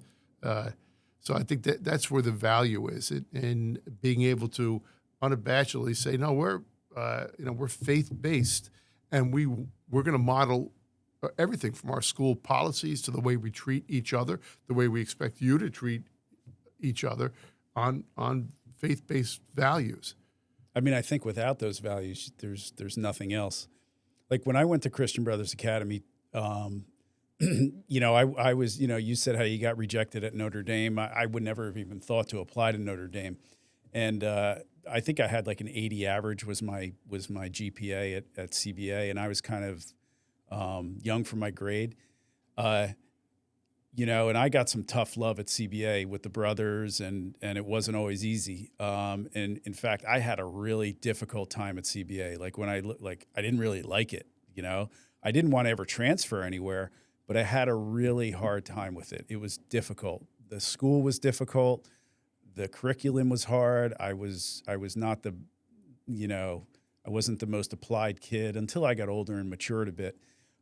So I think that's where the value is in being able to unabashedly say, no, we're faith-based, and we're going to model everything from our school policies to the way we treat each other, the way we expect you to treat each other on faith-based values. I mean, I think without those values, there's nothing else. Like when I went to Christian Brothers Academy, I was, you said how you got rejected at Notre Dame. I would never have even thought to apply to Notre Dame. And I think I had like an 80 average was my GPA at CBA. And I was kind of young for my grade. and I got some tough love at CBA with the brothers, and it wasn't always easy. And in fact, I had a really difficult time at CBA. Like when I didn't really like it. I didn't want to ever transfer anywhere, but I had a really hard time with it. It was difficult. The school was difficult. The curriculum was hard. I was not the, I wasn't the most applied kid until I got older and matured a bit.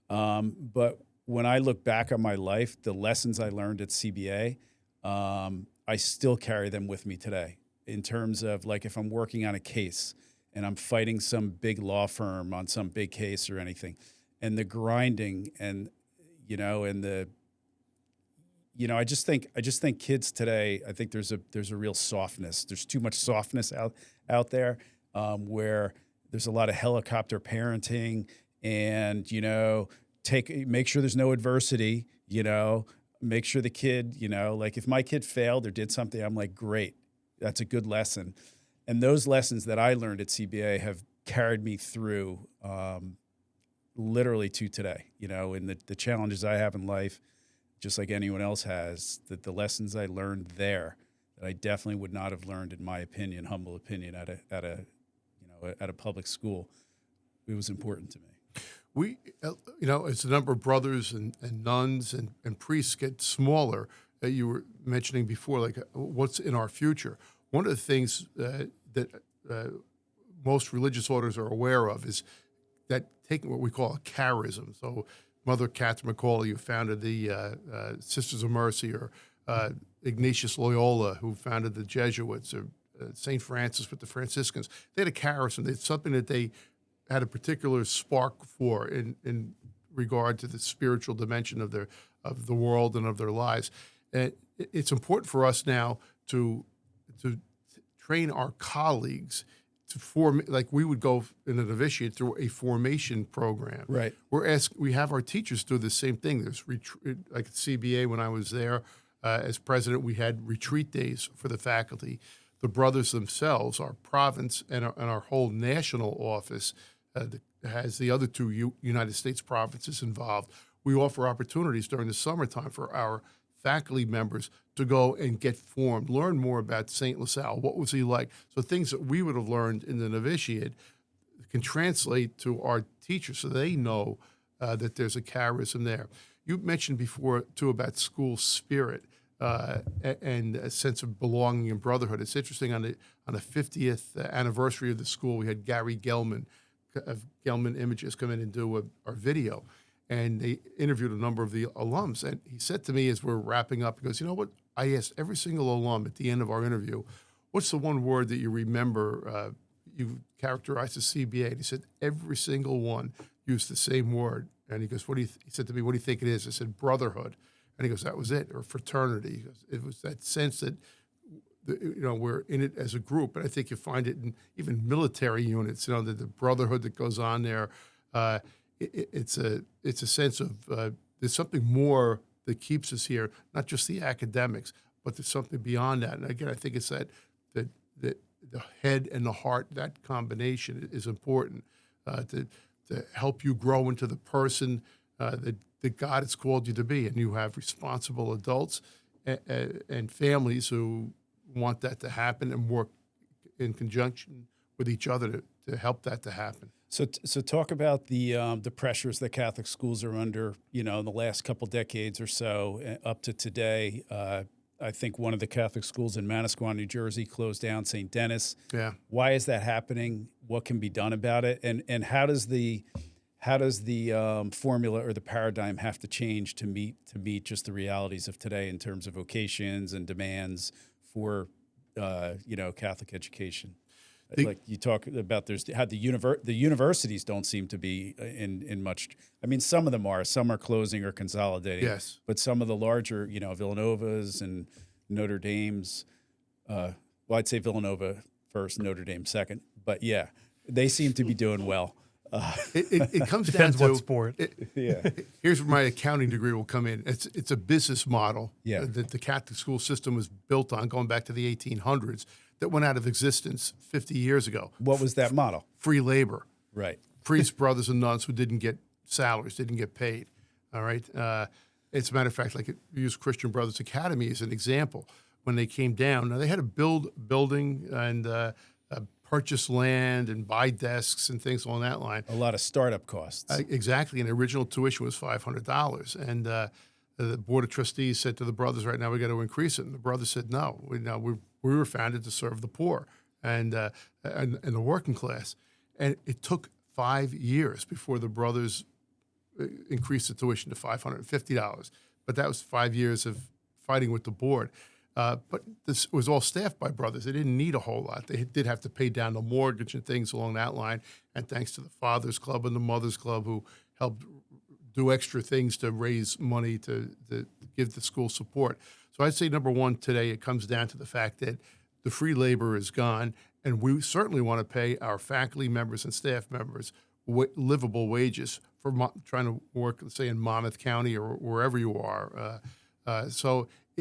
But when I look back on my life, the lessons I learned at CBA, I still carry them with me today in terms of like if I'm working on a case and I'm fighting some big law firm on some big case or anything, and the grinding and, I just think kids today, I think there's a real softness. There's too much softness out there where there's a lot of helicopter parenting and, make sure there's no adversity, make sure the kid, like if my kid failed or did something, I'm like, great, that's a good lesson. And those lessons that I learned at CBA have carried me through literally to today, and the challenges I have in life, just like anyone else has, that the lessons I learned there that I definitely would not have learned, in my opinion, humble opinion, at a public school, it was important to me. We, as the number of brothers and nuns and priests get smaller, you were mentioning before, like what's in our future. One of the things that most religious orders are aware of is that taking what we call a charism. So Mother Catherine McCauley, who founded the Sisters of Mercy, or Ignatius Loyola, who founded the Jesuits, or St. Francis with the Franciscans, they had a charism. It's something that they had a particular spark for in regard to the spiritual dimension of the world and of their lives. And it's important for us now to train our colleagues to form, like we would go in a novitiate through a formation program. Right. We have our teachers do the same thing. There's like at CBA when I was there as president, we had retreat days for the faculty. The brothers themselves, our province and our whole national office has the other two United States provinces involved. We offer opportunities during the summertime for our faculty members to go and get formed, learn more about St. LaSalle. What was he like? So things that we would have learned in the novitiate can translate to our teachers so they know that there's a charism there. You mentioned before, too, about school spirit and a sense of belonging and brotherhood. It's interesting, on the 50th anniversary of the school, we had Gary Gelman of Gelman Images come in and do our video. And they interviewed a number of the alums. And he said to me as we're wrapping up, he goes, you know what? I asked every single alum at the end of our interview, what's the one word that you remember you characterized as CBA? And he said, every single one used the same word. And he goes, he said to me, what do you think it is? I said, brotherhood. And he goes, that was it, or fraternity. He goes, it was that sense that we're in it as a group. And I think you find it in even military units, the brotherhood that goes on there. It's a sense of there's something more that keeps us here, not just the academics, but there's something beyond that. And again, I think it's that the head and the heart, that combination is important to help you grow into the person that God has called you to be. And you have responsible adults and families who want that to happen and work in conjunction with each other to help that to happen. So talk about the pressures that Catholic schools are under, in the last couple decades or so up to today. I think one of the Catholic schools in Manasquan, New Jersey, closed down, St. Denis. Yeah. Why is that happening? What can be done about it? And how does the formula or the paradigm have to change to meet just the realities of today in terms of vocations and demands for Catholic education? Like you talk about, how the universities don't seem to be in much. I mean, some of them are. Some are closing or consolidating. Yes. But some of the larger, Villanovas and Notre Dames. Well, I'd say Villanova first, Notre Dame second. But yeah, they seem to be doing well. It comes Depends down to what sport. Here's where my accounting degree will come in. It's a business model that the Catholic school system was built on, going back to the 1800s, that went out of existence 50 years ago. What was that model? Free labor. Right. Priests, brothers, and nuns who didn't get salaries, didn't get paid. All right. As a matter of fact, like you use Christian Brothers Academy as an example. When they came down, now they had to build building and purchase land and buy desks and things along that line. A lot of startup costs. Exactly. And the original tuition was $500. And the board of trustees said to the brothers, right now we got to increase it. And the brothers said, no, we were founded to serve the poor and the working class. And it took 5 years before the brothers increased the tuition to $550. But that was 5 years of fighting with the board. But this was all staffed by brothers. They didn't need a whole lot. They did have to pay down the mortgage and things along that line. And thanks to the Fathers Club and the Mothers Club who helped do extra things to raise money to give the school support. So I'd say, number one, today it comes down to the fact that the free labor is gone, and we certainly want to pay our faculty members and staff members livable wages for trying to work, say, in Monmouth County or wherever you are.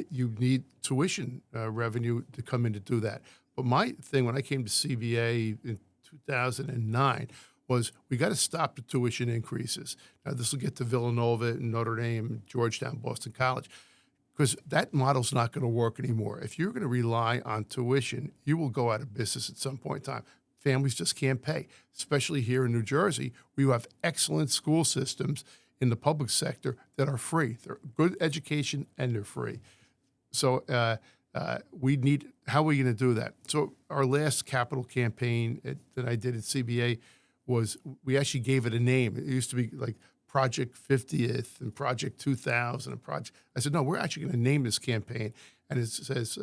You need tuition revenue to come in to do that. But my thing when I came to CBA in 2009 was we got to stop the tuition increases. Now, this will get to Villanova and Notre Dame, Georgetown, Boston College, because that model's not going to work anymore. If you're going to rely on tuition, you will go out of business at some point in time. Families just can't pay, especially here in New Jersey, where you have excellent school systems in the public sector that are free. They're good education and they're free. So we need, how are we going to do that? So our last capital campaign that I did at CBA was, we actually gave it a name. It used to be like Project 50th and Project 2000 and Project. I said, no, we're actually going to name this campaign. And it says,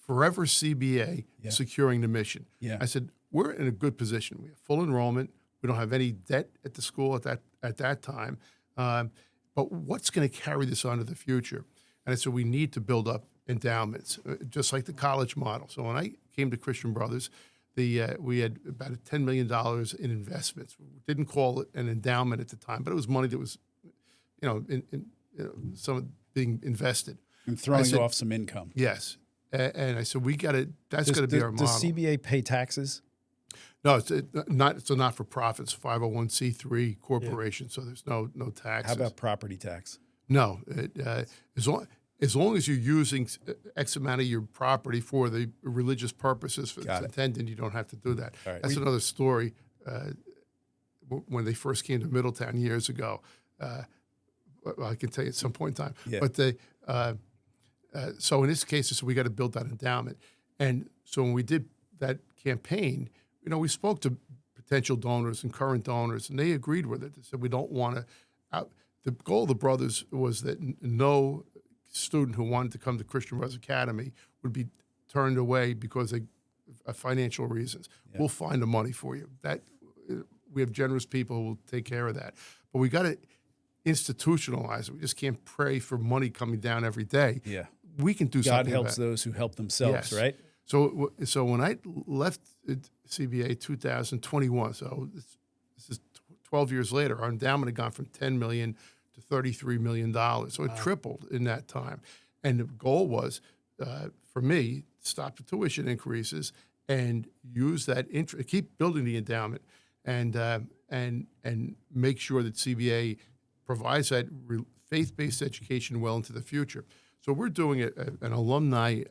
Forever CBA, Securing the Mission. Yeah. I said, we're in a good position. We have full enrollment. We don't have any debt at the school at that time. But what's going to carry this on to the future? And I said, we need to build up endowments, just like the college model. So when I came to Christian Brothers, we had about $10 million in investments. We didn't call it an endowment at the time, but it was money that was, some being invested. And throwing off some income. Yes. And I said, that's going to be our model. Does CBA pay taxes? No, it's a not-for-profit. It's a 501c3 corporation, so there's no taxes. How about property tax? No. As long as you're using X amount of your property for the religious purposes for its intended, you don't have to do that. Right. That's another story. When they first came to Middletown years ago, I can tell you at some point in time. Yeah. But so in this case, so we got to build that endowment. And so when we did that campaign, we spoke to potential donors and current donors, and they agreed with it. They said, we don't want to. The goal of the brothers was that no student who wanted to come to Christian Brothers Academy would be turned away because of financial reasons. Yeah. We'll find the money for you. We have generous people who will take care of that. But we got to institutionalize it. We just can't pray for money coming down every day. Yeah. We can do something. God helps those who help themselves, right? So when I left CBA 2021, so this is 12 years later, our endowment had gone from $10 million to $33 million. So it tripled in that time. And the goal was, for me, stop the tuition increases and use that keep building the endowment and make sure that CBA provides that faith-based education well into the future. So we're doing an alumni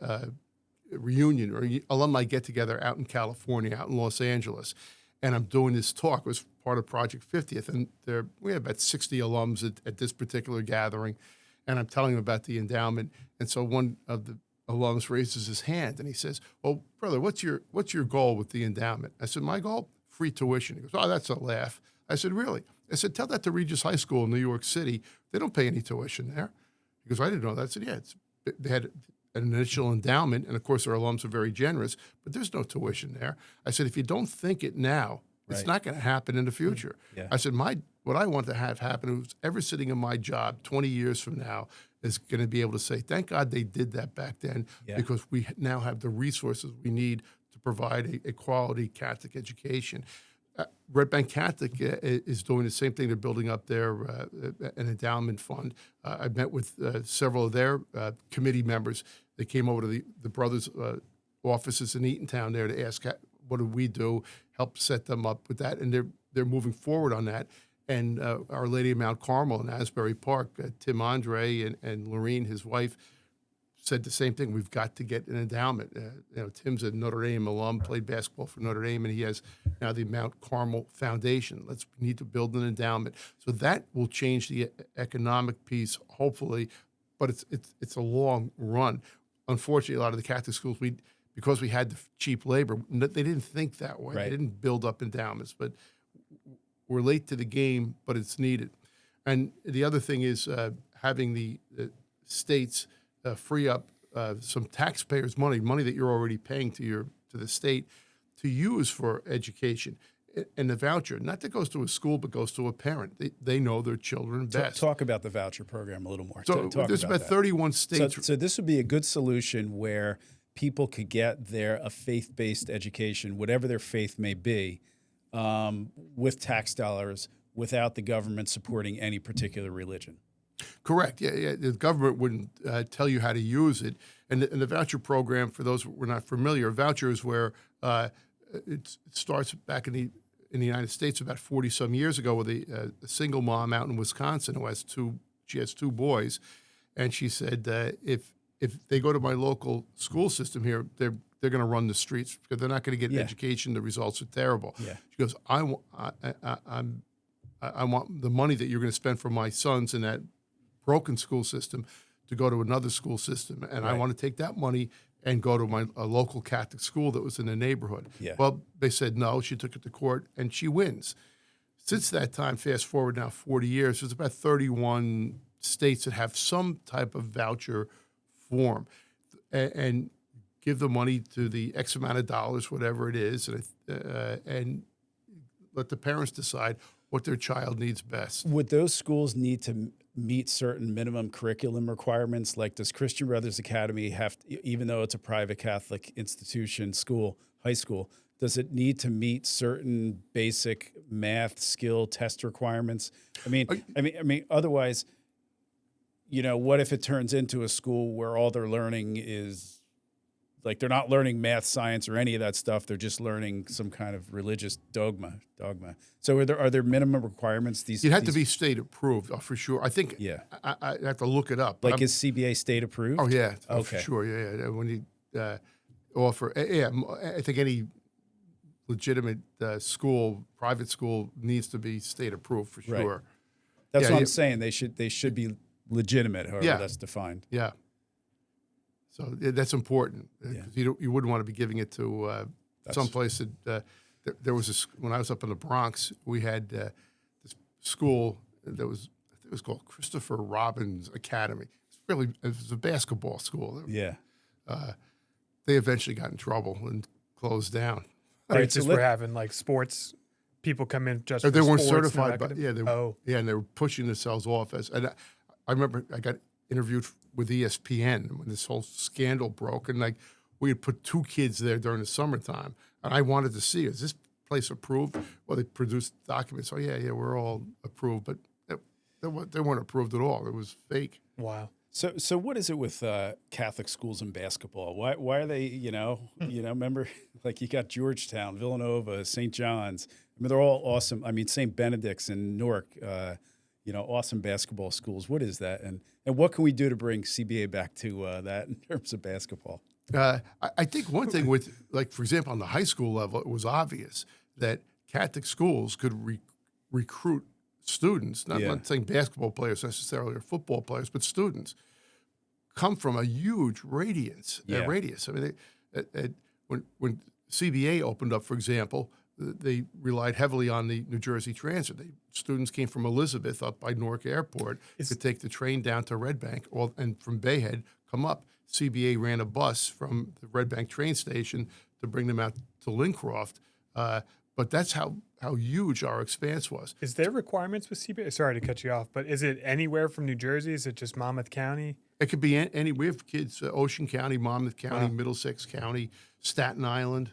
reunion or alumni get-together out in California, out in Los Angeles. And I'm doing this talk. It was part of Project 50th. And we have about 60 alums at this particular gathering. And I'm telling them about the endowment. And so one of the alums raises his hand and he says, well, brother, what's your goal with the endowment? I said, my goal? Free tuition. He goes, oh, that's a laugh. I said, really? I said, tell that to Regis High School in New York City. They don't pay any tuition there. He goes, I didn't know that. I said, yeah, they had an initial endowment, and of course our alums are very generous, but there's no tuition there. I said, if you don't think it now, it's not going to happen in the future. Yeah. I said, what I want to have happen, who's ever sitting in my job 20 years from now is going to be able to say, thank God they did that back then, because we now have the resources we need to provide a quality Catholic education. Red Bank Catholic is doing the same thing. They're building up an endowment fund. I met with several of their committee members. They came over to the brothers' offices in Eatontown there to ask, what do we do, help set them up with that. And they're moving forward on that. and Our Lady of Mount Carmel in Asbury Park. Tim Andre and Lorene, his wife, said the same thing. We've got to get an endowment. Tim's a Notre Dame alum, played basketball for Notre Dame, and he has now the Mount Carmel Foundation. We need to build an endowment. So that will change the economic piece, hopefully, but it's a long run. Unfortunately, a lot of the Catholic schools, because we had the cheap labor, they didn't think that way. Right. They didn't build up endowments, but we're late to the game, but it's needed. And the other thing is having the states free up some taxpayers' money that you're already paying to the state to use for education. And the voucher, not that goes to a school, but goes to a parent. They know their children best. Talk about the voucher program a little more. So there's about 31 states. So this would be a good solution where people could get a faith-based education, whatever their faith may be, with tax dollars without the government supporting any particular religion. Correct. Yeah. The government wouldn't tell you how to use it. And the voucher program, for those who are not familiar, a voucher is where it starts back in the United States about 40-some years ago with a single mom out in Wisconsin who has two boys. And she said, if they go to my local school system here, they're going to run the streets because they're not going to get education. The results are terrible. Yeah. She goes, I want the money that you're going to spend for my sons in that broken school system to go to another school system, and I want to take that money and go to a local Catholic school that was in the neighborhood. Yeah. Well, they said no. She took it to court, and she wins. Since that time, fast forward now 40 years, there's about 31 states that have some type of voucher form, and give the money to the X amount of dollars, whatever it is, and let the parents decide what their child needs best. Would those schools need to meet certain minimum curriculum requirements? Like, does Christian Brothers Academy have to, even though it's a private Catholic institution, high school, does it need to meet certain basic math skill test requirements? I mean, otherwise, what if it turns into a school where all they're learning is, like, they're not learning math, science, or any of that stuff. They're just learning some kind of religious dogma. So are there minimum requirements? You'd have to be state approved, for sure. I think. Yeah. I have to look it up. Like, is CBA state approved? Oh yeah. Okay. For sure. Yeah. When you offer, I think any legitimate private school needs to be state approved for sure. Right. That's what I'm saying. They should be legitimate, however that's defined. Yeah. So that's important. You wouldn't want to be giving it to someplace that there was when I was up in the Bronx, we had this school that was called Christopher Robbins Academy. It was a basketball school. Yeah. They eventually got in trouble and closed down. Right, so we're having like sports people come in just for they weren't sports, certified, but and they were pushing themselves off as. And I remember I got interviewed with ESPN when this whole scandal broke, and like we had put 2 kids there during the summertime, and I wanted to see, is this place approved? Well, they produced documents. Oh yeah, we're all approved, but they weren't approved at all. It was fake. Wow. So what is it with Catholic schools and basketball? Why are they, remember, like, you got Georgetown, Villanova, St. John's. I mean, they're all awesome. I mean, St. Benedict's and Newark, awesome basketball schools. What is that? And what can we do to bring CBA back to that in terms of basketball? I think one thing with, like, for example, on the high school level, it was obvious that Catholic schools could recruit students, not saying basketball players necessarily or football players, but students come from a huge radius. I mean, when CBA opened up, for example, they relied heavily on the New Jersey Transit. Students came from Elizabeth up by Newark Airport to take the train down to Red Bank, and from Bayhead come up. CBA ran a bus from the Red Bank train station to bring them out to Lincroft. But that's how huge our expanse was. Is there requirements with CBA? Sorry to cut you off, but is it anywhere from New Jersey? Is it just Monmouth County? It could be any. We have kids, Ocean County, Monmouth County, Middlesex County, Staten Island.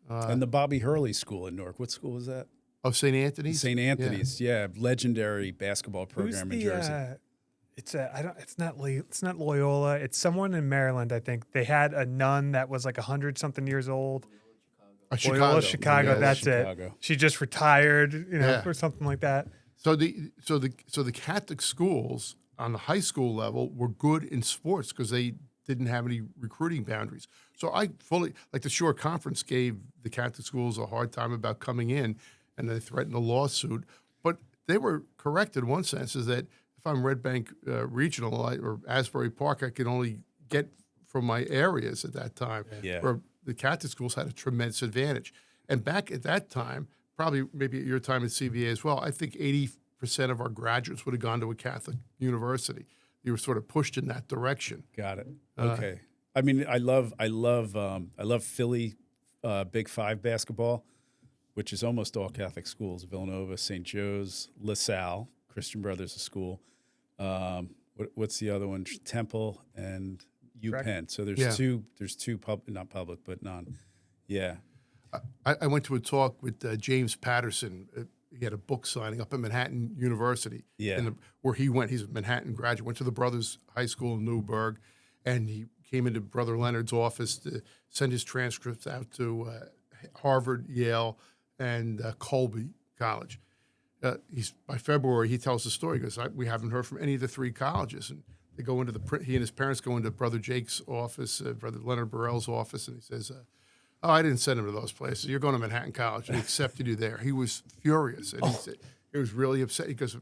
And the Bobby Hurley School in Newark. What school was that? Oh, St. Anthony's? St. Anthony's, legendary basketball program in Jersey. It's not Loyola. It's someone in Maryland, I think. They had a nun that was like 100-something years old. Loyola, Chicago. Yeah, that's Chicago. it. She just retired, or something like that. the Catholic schools on the high school level were good in sports because they didn't have any recruiting boundaries. So I fully, like the Shore Conference gave the Catholic schools a hard time about coming in, and they threatened a lawsuit. But they were correct in one sense, is that if I'm Red Bank Regional or Asbury Park, I can only get from my areas at that time. Yeah. Where the Catholic schools had a tremendous advantage. And back at that time, probably maybe at your time at CBA as well, I think 80% of our graduates would have gone to a Catholic university. You were sort of pushed in that direction. Got it. Okay. I mean, I love Philly Big Five basketball, which is almost all Catholic schools: Villanova, St. Joe's, LaSalle, Christian Brothers a school. What's the other one? Temple and UPenn. So there's two. There's two not public, but non. Yeah. I went to a talk with James Patterson. He had a book signing up at Manhattan University. Yeah. Where he went. He's a Manhattan graduate. Went to the Brothers High School in Newburgh, and he came into Brother Leonard's office to send his transcripts out to Harvard, Yale, and Colby College. By February, he tells the story. He goes, we haven't heard from any of the three colleges. And they go into he and his parents go into Brother Jake's office, Brother Leonard Burrell's office, and he says, "Oh, I didn't send him to those places. You're going to Manhattan College. And he accepted you there." He was furious, and he said he was really upset. He goes,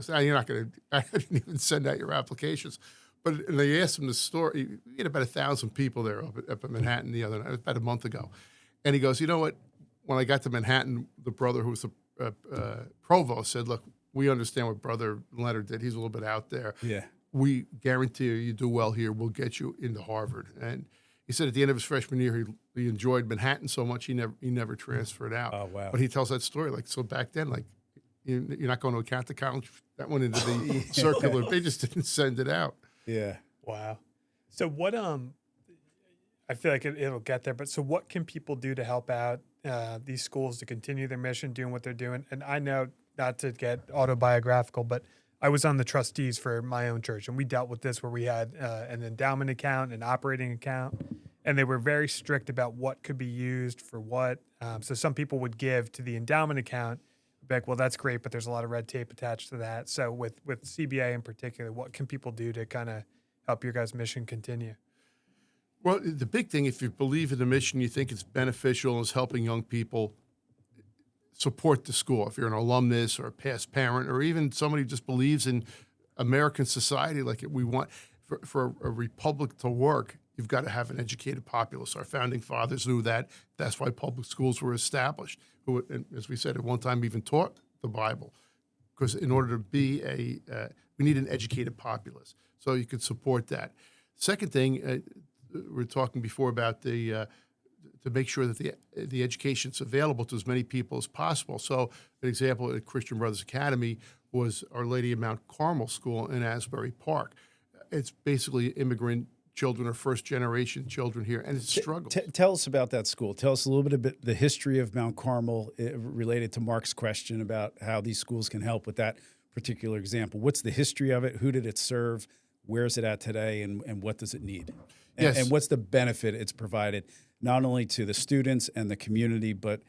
"You're not going to. I didn't even send out your applications." But and they asked him the story. We had about 1,000 people there up at Manhattan the other night. It was about a month ago, and he goes, "You know what? When I got to Manhattan, the brother who was the provost said, 'Look, we understand what Brother Leonard did. He's a little bit out there. Yeah. We guarantee you do well here. We'll get you into Harvard.'" And he said at the end of his freshman year, he enjoyed Manhattan so much he never transferred out. Oh, wow. But he tells that story so back then, you're not going to a Catholic college. That went into the circular. They just didn't send it out. Yeah. Wow. So what? I feel like it'll get there. But so what can people do to help out these schools to continue their mission, doing what they're doing? And I know, not to get autobiographical, but I was on the trustees for my own church, and we dealt with this where we had an endowment account, an operating account, and they were very strict about what could be used for what. So some people would give to the endowment account, be like, well, that's great, but there's a lot of red tape attached to that. So with CBA in particular, what can people do to kind of help your guys' mission continue? Well, the big thing, if you believe in the mission, you think it's beneficial and is helping young people, support the school. If you're an alumnus or a past parent or even somebody who just believes in American society, like we want for a republic to work, you've got to have an educated populace. Our founding fathers knew that. That's why public schools were established, who, as we said, at one time even taught the Bible. Because in order to be we need an educated populace. So you could support that. Second thing, we were talking before about to make sure that the education's available to as many people as possible. So an example at Christian Brothers Academy was Our Lady of Mount Carmel School in Asbury Park. It's basically immigrant children or first-generation children here, and it's struggles. Tell us about that school. Tell us a little bit about the history of Mount Carmel related to Mark's question about how these schools can help with that particular example. What's the history of it? Who did it serve? Where is it at today, and what does it need? And what's the benefit it's provided not only to the students and the community, but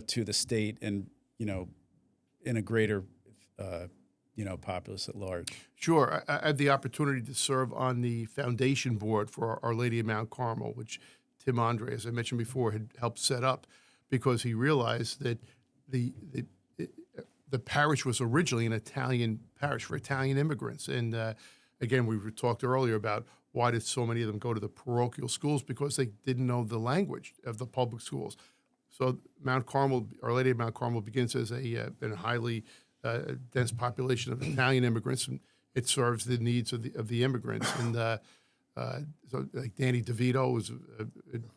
to the state and, in a greater, populace at large? Sure. I had the opportunity to serve on the foundation board for Our Lady of Mount Carmel, which Tim Andre, as I mentioned before, had helped set up because he realized that the parish was originally an Italian parish for Italian immigrants. And again, we talked earlier about why did so many of them go to the parochial schools? Because they didn't know the language of the public schools. So Mount Carmel, Our Lady of Mount Carmel, begins as a highly dense population of Italian immigrants, and it serves the needs of the immigrants. And so, like Danny DeVito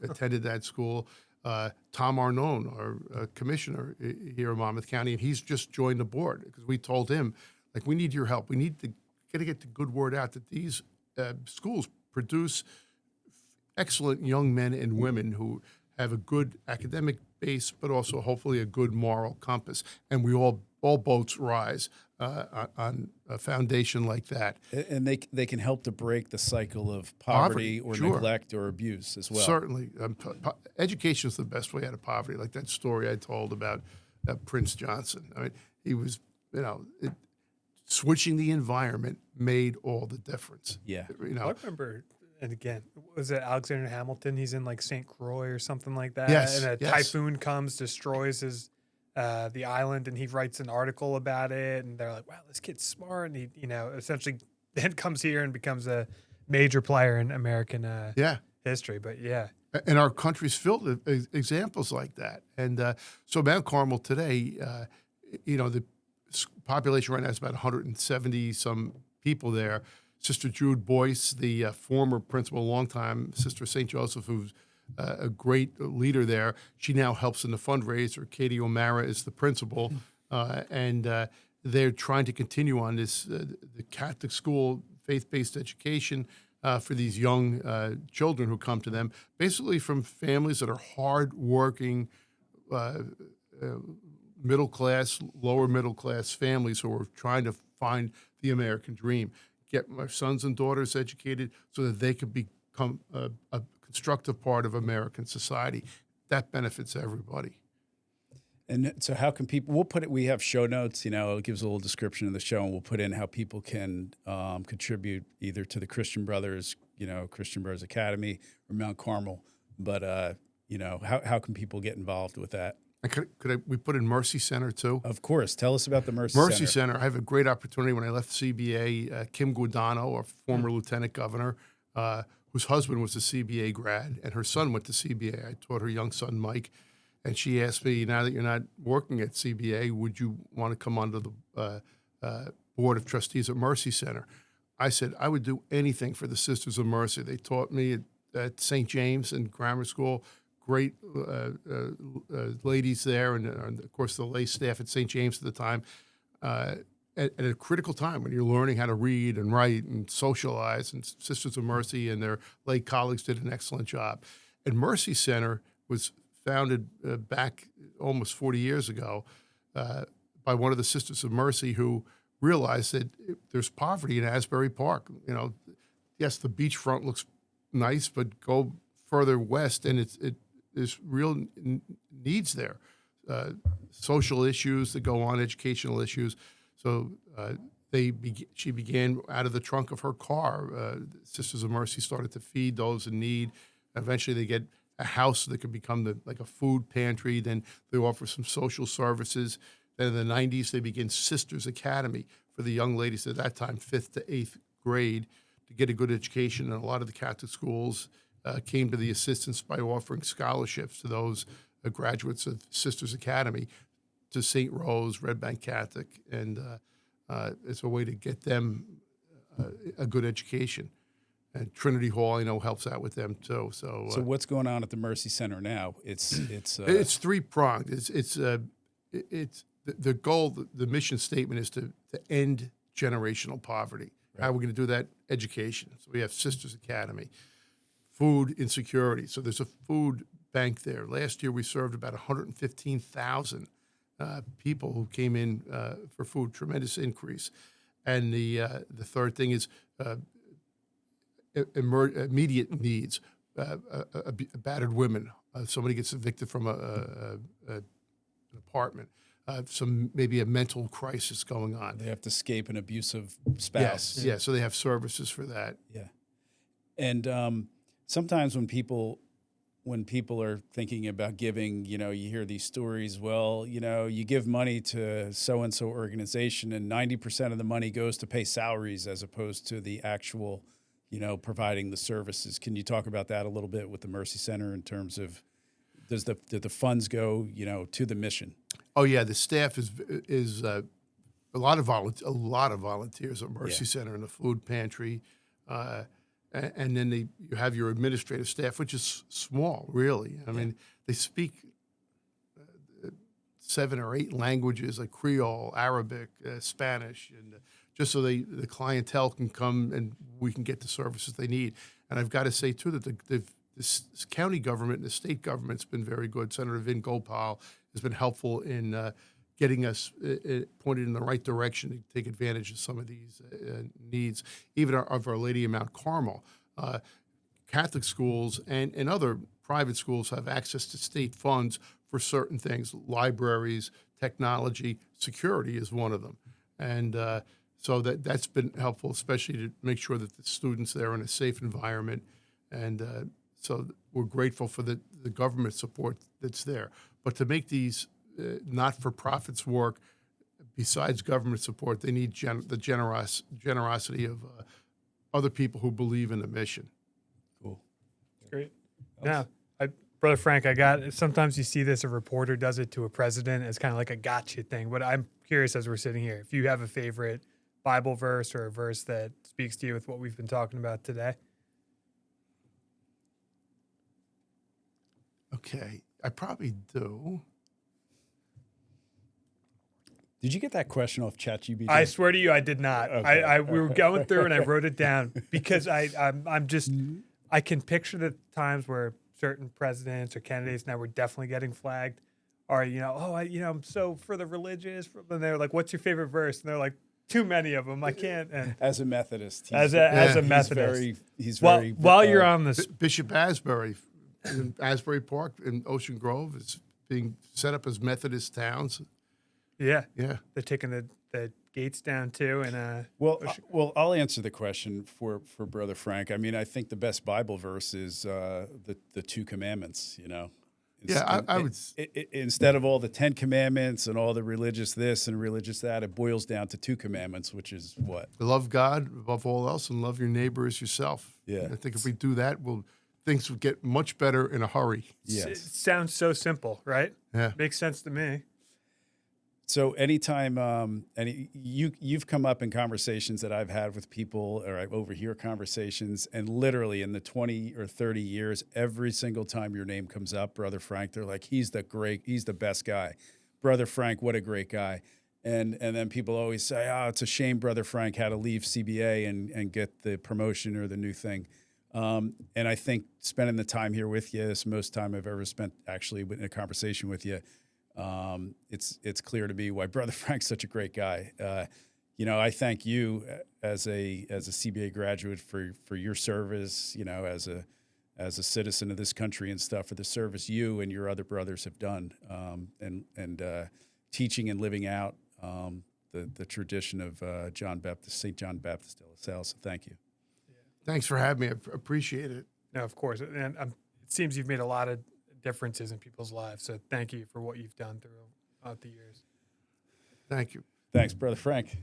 attended that school. Tom Arnone, our commissioner here in Monmouth County, and he's just joined the board because we told him, we need your help. We need to get the good word out that these schools produce excellent young men and women who have a good academic base, but also hopefully a good moral compass. And we all boats rise on a foundation like that. And they can help to break the cycle of poverty or sure. neglect or abuse as well. Certainly. Education is the best way out of poverty. Like that story I told about Prince Johnson. I mean, he was switching the environment made all the difference. Yeah. I remember, and again, was it Alexander Hamilton? He's in like St. Croix or something like that. Yes, And a typhoon comes, destroys the island, and he writes an article about it. And they're like, wow, this kid's smart. And he, essentially then comes here and becomes a major player in American history. But yeah. And our country's filled with examples like that. And so Mount Carmel today, the population right now is about 170 some people there. Sister Jude Boyce, the former principal, longtime Sister St. Joseph, who's a great leader there, she now helps in the fundraiser. Katie O'Mara is the principal, and they're trying to continue on this the Catholic school, faith-based education for these young children who come to them, basically from families that are hard-working, middle-class, lower-middle-class families who are trying to find the American dream. Get my sons and daughters educated so that they could become a constructive part of American society. That benefits everybody. And so how can people, we have show notes, it gives a little description of the show, and we'll put in how people can contribute either to the Christian Brothers, Christian Brothers Academy or Mount Carmel. But, how can people get involved with that? We put in Mercy Center too? Of course. Tell us about the Mercy Center. I have a great opportunity when I left CBA. Kim Guadano, a former lieutenant governor, whose husband was a CBA grad, and her son went to CBA. I taught her young son, Mike, and she asked me, now that you're not working at CBA, would you want to come onto the Board of Trustees at Mercy Center? I said, I would do anything for the Sisters of Mercy. They taught me at St. James and grammar school. Great ladies there, and of course the lay staff at St. James at the time. At a critical time when you're learning how to read and write and socialize, and Sisters of Mercy and their lay colleagues did an excellent job. And Mercy Center was founded back almost 40 years ago by one of the Sisters of Mercy who realized that there's poverty in Asbury Park. Yes, the beachfront looks nice, but go further west and there's real needs there, social issues that go on, educational issues. So she began out of the trunk of her car. Sisters of Mercy started to feed those in need. Eventually, they get a house that could become like a food pantry. Then they offer some social services. Then in the 90s, they begin Sisters Academy for the young ladies at that time, 5th to 8th grade, to get a good education. And a lot of the Catholic schools came to the assistance by offering scholarships to those graduates of Sisters Academy to St. Rose, Red Bank Catholic, and it's a way to get them a good education. And Trinity Hall, helps out with them too. So what's going on at the Mercy Center now? It's three-pronged. It's the goal, the mission statement is to end generational poverty. Right. How are we going to do that? Education. So we have Sisters Academy. Food insecurity. So there's a food bank there. Last year we served about 115,000 people who came in for food. Tremendous increase. And the third thing is immediate needs. Battered women. Somebody gets evicted from an apartment. Maybe a mental crisis going on. They have to escape an abusive spouse. Yes. Yeah. So they have services for that. Yeah. And sometimes when people are thinking about giving, you hear these stories, well, you give money to so-and-so organization and 90% of the money goes to pay salaries as opposed to the actual, providing the services. Can you talk about that a little bit with the Mercy Center in terms of do the funds go, to the mission? Oh yeah, the staff is a lot of volunteers at Mercy Center in the food pantry. And then you have your administrative staff, which is small, really. I mean, they speak 7 or 8 languages, like Creole, Arabic, Spanish, and just so the clientele can come and we can get the services they need. And I've got to say, too, that the county government and the state government's been very good. Senator Vin Gopal has been helpful in getting us pointed in the right direction to take advantage of some of these needs, even of Our Lady of Mount Carmel. Catholic schools and other private schools have access to state funds for certain things, libraries, technology, security is one of them. And so that's been helpful, especially to make sure that the students there are in a safe environment. And so we're grateful for the government support that's there. But to make these not-for-profits work, besides government support, they need the generosity of other people who believe in the mission. Cool. Great. Now, Brother Frank, sometimes you see this, a reporter does it to a president as kind of like a gotcha thing. But I'm curious as we're sitting here, if you have a favorite Bible verse or a verse that speaks to you with what we've been talking about today. Okay, I probably do. Did you get that question off ChatGPT? I swear to you, I did not. Okay. We were going through and I wrote it down because I can picture the times where certain presidents or candidates now we're definitely getting flagged. Or I'm so for the religious. And they're like, "What's your favorite verse?" And they're like, "Too many of them. I can't." And as a Methodist, as a Methodist, he's very. While you're on this, Bishop Asbury in Asbury Park in Ocean Grove is being set up as Methodist towns. yeah, Yeah. they're taking the gates down too. And Well, I'll answer the question for Brother Frank. I mean, I think the best Bible verse is the two commandments. I would. Instead of all the 10 commandments and all the religious this and religious that, it boils down to two commandments, which is what? Love God above all else and love your neighbor as yourself. Yeah. I think if we do that, things will get much better in a hurry. Yes. it sounds so simple, right? Yeah. Makes sense to me. So anytime, you've come up in conversations that I've had with people, or I overhear conversations, and literally in the 20 or 30 years, every single time your name comes up, Brother Frank, they're like, he's the best guy. Brother Frank, what a great guy. And then people always say, it's a shame Brother Frank had to leave CBA and get the promotion or the new thing. And I think spending the time here with you, this most time I've ever spent actually in a conversation with you, it's clear to me why Brother Frank's such a great guy. I thank you as a CBA graduate for your service, as a citizen of this country and stuff, for the service you and your other brothers have done, and teaching and living out the tradition of St. John Baptist de La Salle. So thank you. Thanks for having me. I appreciate it. No, of course. And it seems you've made a lot of differences in people's lives. So thank you for what you've done throughout the years. Thank you. Thanks, Brother Frank.